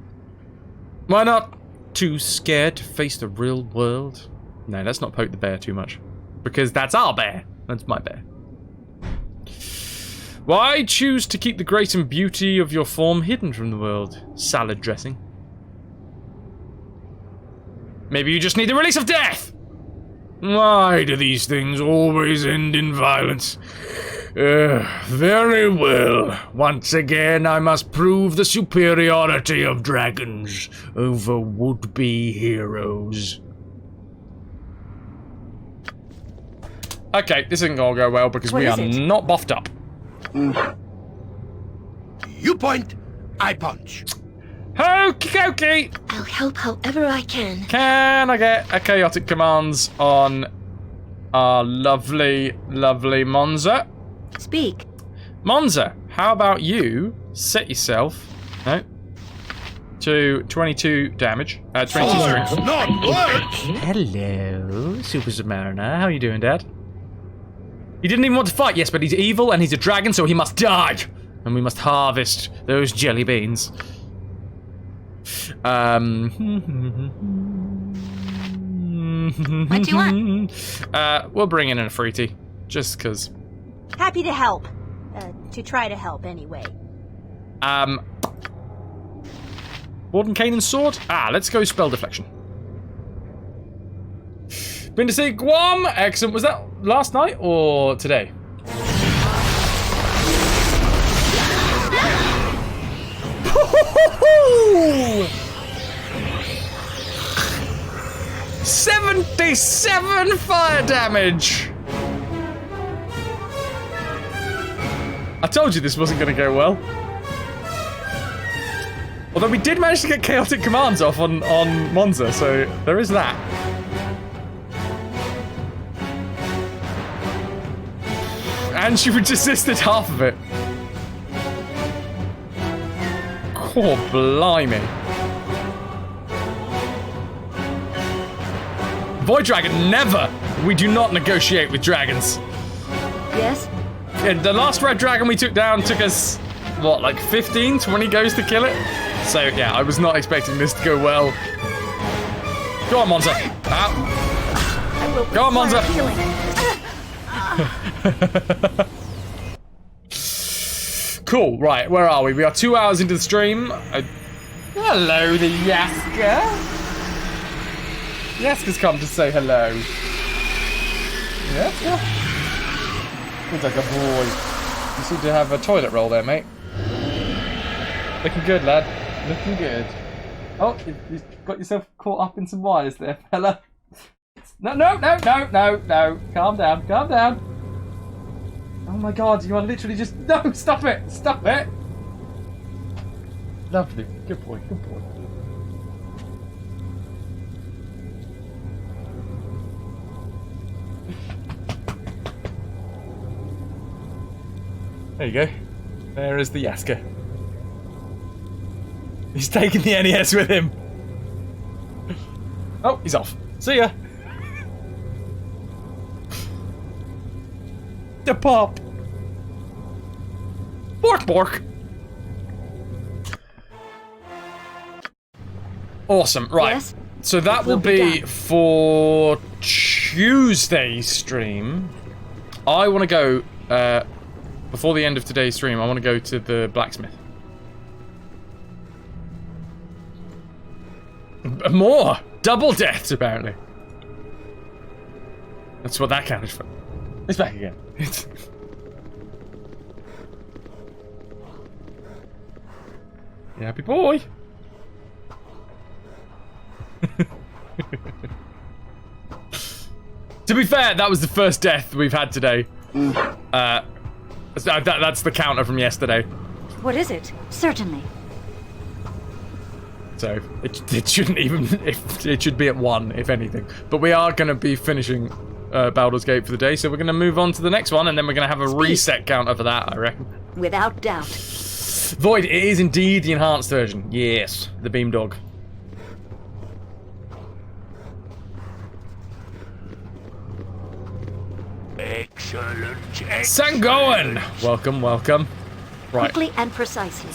not? Too scared to face the real world? No, let's not poke the bear too much. Because that's our bear. That's my bear. Why choose to keep the grace and beauty of your form hidden from the world? Salad dressing. Maybe you just need the release of death! Why do these things always end in violence? Very well. Once again, I must prove the superiority of dragons over would-be heroes. Okay, this isn't gonna go well because we are not buffed up. You point, I punch. Okie dokie! I'll help however I can. Can I get a chaotic commands on our lovely, lovely Monza? Speak. Monza, how about you set yourself to 22 damage, 22 strength. Not words. Hello, Super Submariner. How are you doing, Dad? He didn't even want to fight, yes, but he's evil and he's a dragon, so he must die. And we must harvest those jelly beans. What do you want? We'll bring in a fruity, just because. Happy to help. To try to help, anyway. Warden Kanan's sword? Let's go spell deflection. Been to see Guam? Excellent. Was that last night or today? Woo-hoo-hoo-hoo! 77 fire damage! I told you this wasn't going to go well. Although we did manage to get chaotic commands off on Monza, so there is that. And she resisted half of it. Oh, blimey. Void Dragon, never! We do not negotiate with dragons. Yes? Yeah, the last red dragon we took down took us, what, like 15, 20 goes to kill it? So, yeah, I was not expecting this to go well. Go on, Monza. Go on, Monza. Cool, right, where are we? We are 2 hours into the stream. Hello, the Yaska. Yaska's come to say hello. Yeah. Looks like a boy. You seem to have a toilet roll there, mate. Looking good, lad. Looking good. Oh, you've got yourself caught up in some wires there, fella. No. Calm down. Oh my god, you are literally just... No, stop it! Stop it! Lovely. Good boy. There you go. There is the Yaska. He's taking the NES with him. Oh, he's off. See ya. The pop. Bork bork. Awesome. Right. Yes? So that will be for Tuesday's stream. I want to go, before the end of today's stream, I want to go to the blacksmith. More! Double deaths, apparently. That's what that counted for. It's back again. You happy boy? To be fair, that was the first death we've had today. That's the counter from yesterday. What is it? Certainly. So it shouldn't even. It should be at 1, if anything. But we are going to be finishing Baldur's Gate for the day, so we're going to move on to the next one, and then we're going to have a reset counter for that, I reckon. Without doubt. Void, it is indeed the enhanced version. Yes, the Beam Dog. Excellent. Sangoan! Welcome, welcome. Right. Quickly and precisely.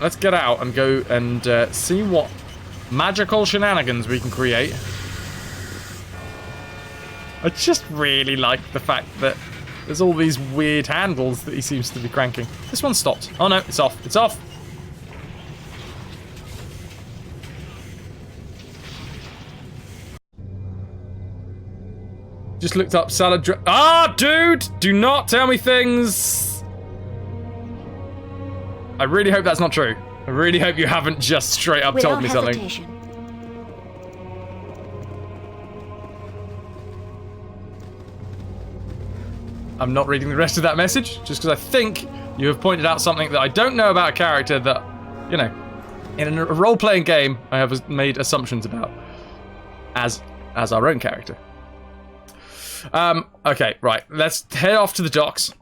Let's get out and go and see what magical shenanigans we can create. I just really like the fact that there's all these weird handles that he seems to be cranking. This one stopped. Oh no, it's off. It's off. Just looked up salad dude! Do not tell me things! I really hope that's not true. I really hope you haven't just straight up told me something. Hesitation. I'm not reading the rest of that message, just because I think you have pointed out something that I don't know about a character that, you know, in a role-playing game, I have made assumptions about as our own character. Okay, right. Let's head off to the docks.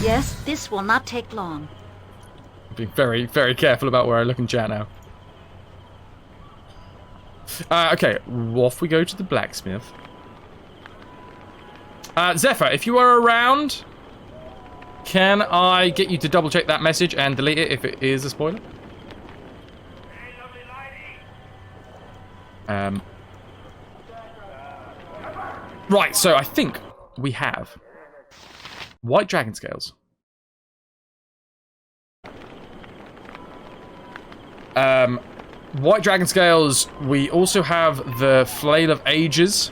Yes, this will not take long. I'm being very, very careful about where I look in chat now. Okay, off we go to the blacksmith. Zephyr, if you are around, can I get you to double check that message and delete it if it is a spoiler? Right, so I think we have white dragon scales. White dragon scales, we also have the Flail of Ages.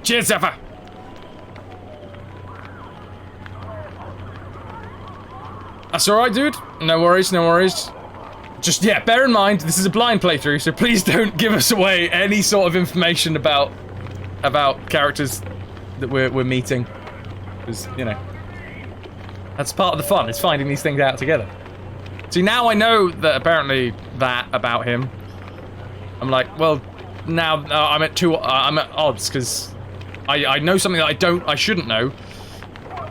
Cheers, Zephyr! That's alright, dude. No worries, no worries. Just, yeah, bear in mind, this is a blind playthrough, so please don't give us away any sort of information about characters that we're meeting. Because, you know, that's part of the fun, is finding these things out together. See, now I know that apparently that about him. I'm like, well, now I'm at odds, because I know something that I shouldn't know.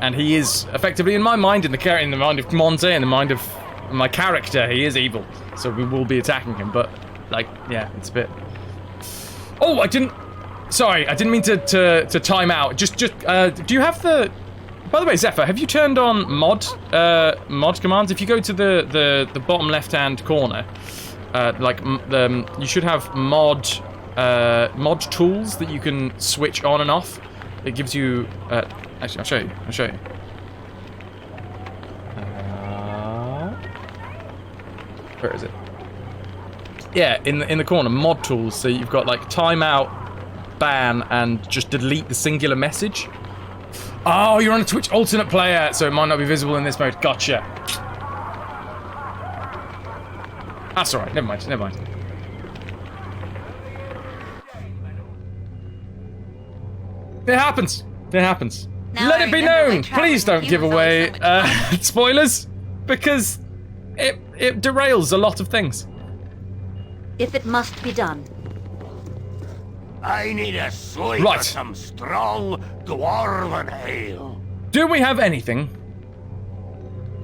And he is effectively, in my mind, in the mind of Monte, in the mind of my character, he is evil. So we will be attacking him, but, like, yeah, it's a bit... Oh, I didn't mean to time out. Just, do you have the... By the way, Zephyr, have you turned on mod commands? If you go to the bottom left-hand corner, you should have mod tools that you can switch on and off. It gives you... actually, I'll show you. Where is it? Yeah, in the corner, mod tools. So you've got like timeout, ban, and just delete the singular message. Oh, you're on a Twitch alternate player, so it might not be visible in this mode. Gotcha. That's alright. Never mind. It happens. Now Let I it be remember known. when traveling Please don't with give you was away always so much fun. spoilers, because it derails a lot of things. If it must be done. I need a swig Right. of some strong dwarven ale. Do we have anything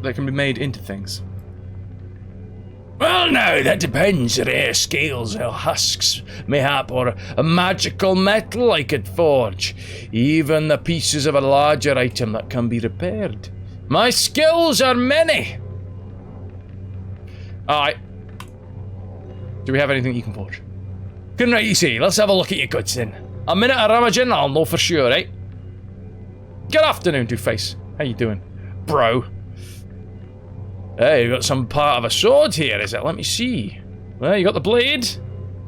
that can be made into things? Well, now, that depends. Rare scales or husks, mayhap, or a magical metal I could forge. Even the pieces of a larger item that can be repaired. My skills are many. Alright. Do we have anything you can forge? Can right you see? Let's have a look at your goods then. A minute of rummaging, I'll know for sure, eh? Good afternoon, Two-Face. How you doing, bro? Hey, you got some part of a sword here, is it? Let me see. Well, you got the blade,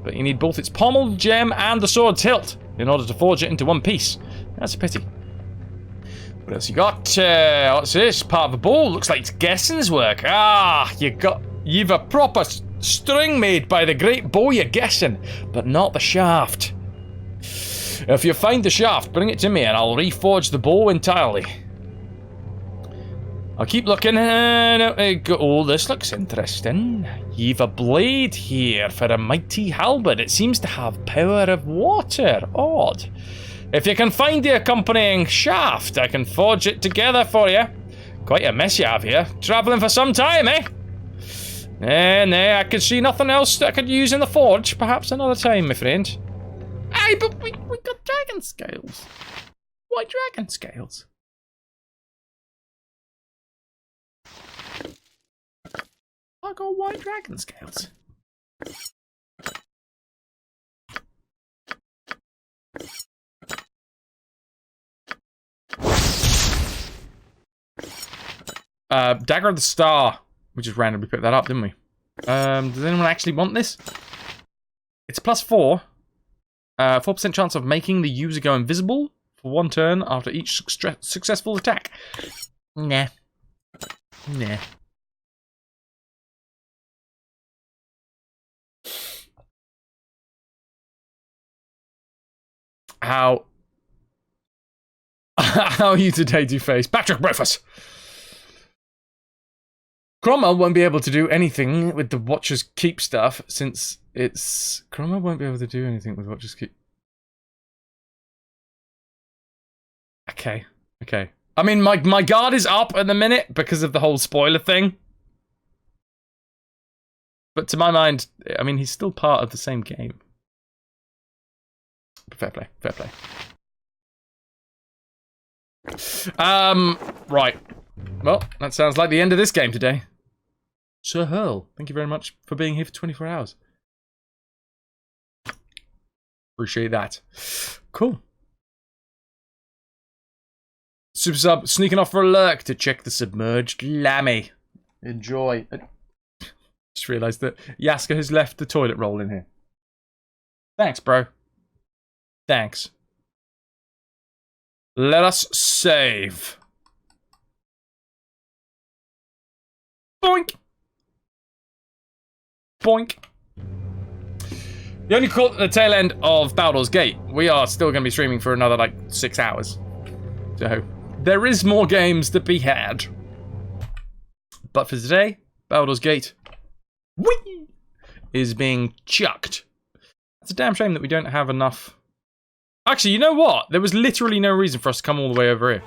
but you need both its pommel, gem, and the sword's hilt in order to forge it into one piece. That's a pity. What else you got? What's this? Part of a bow. Looks like it's Gessen's work. Ah, you've a proper string made by the great bow you're Gessen, but not the shaft. If you find the shaft, bring it to me and I'll reforge the bow entirely. I'll keep looking. Oh, this looks interesting. You've a blade here for a mighty halberd. It seems to have power of water. Odd. If you can find the accompanying shaft, I can forge it together for you. Quite a mess you have here. Travelling for some time, eh? Nah, I could see nothing else that I could use in the forge. Perhaps another time, my friend. Hey, but we got dragon scales. Why dragon scales? I got white dragon scales. Dagger of the Star. We just randomly picked that up, didn't we? Does anyone actually want this? It's +4. 4% chance of making the user go invisible for 1 turn after each successful attack. Nah. Nah. How are you today, Two-Face? Patrick Breakfast! Cromwell won't be able to do anything with the Watcher's Keep stuff since it's... Cromwell won't be able to do anything with Watcher's Keep. Okay. I mean, my guard is up at the minute because of the whole spoiler thing. But to my mind, I mean, he's still part of the same game. Fair play. Right. Well, that sounds like the end of this game today. Sir Hurl, thank you very much for being here for 24 hours. Appreciate that. Cool. Super Sub sneaking off for a lurk to check the submerged lammy. Enjoy. Just realised that Yaska has left the toilet roll in here. Thanks, bro. Thanks. Let us save. Boink. Boink. You only caught the tail end of Baldur's Gate. We are still going to be streaming for another, like, 6 hours. So, there is more games to be had. But for today, Baldur's Gate whee, is being chucked. It's a damn shame that we don't have enough... Actually, you know what? There was literally no reason for us to come all the way over here.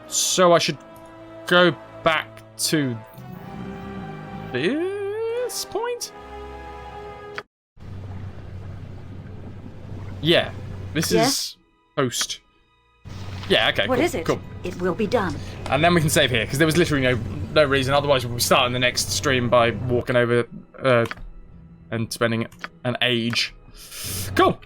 So I should go back to this point? Yeah, this is post. Yeah, okay, What cool, is it? Cool. It will be done. And then we can save here, because there was literally no reason. Otherwise, we'll be starting the next stream by walking over and spending an age. Cool.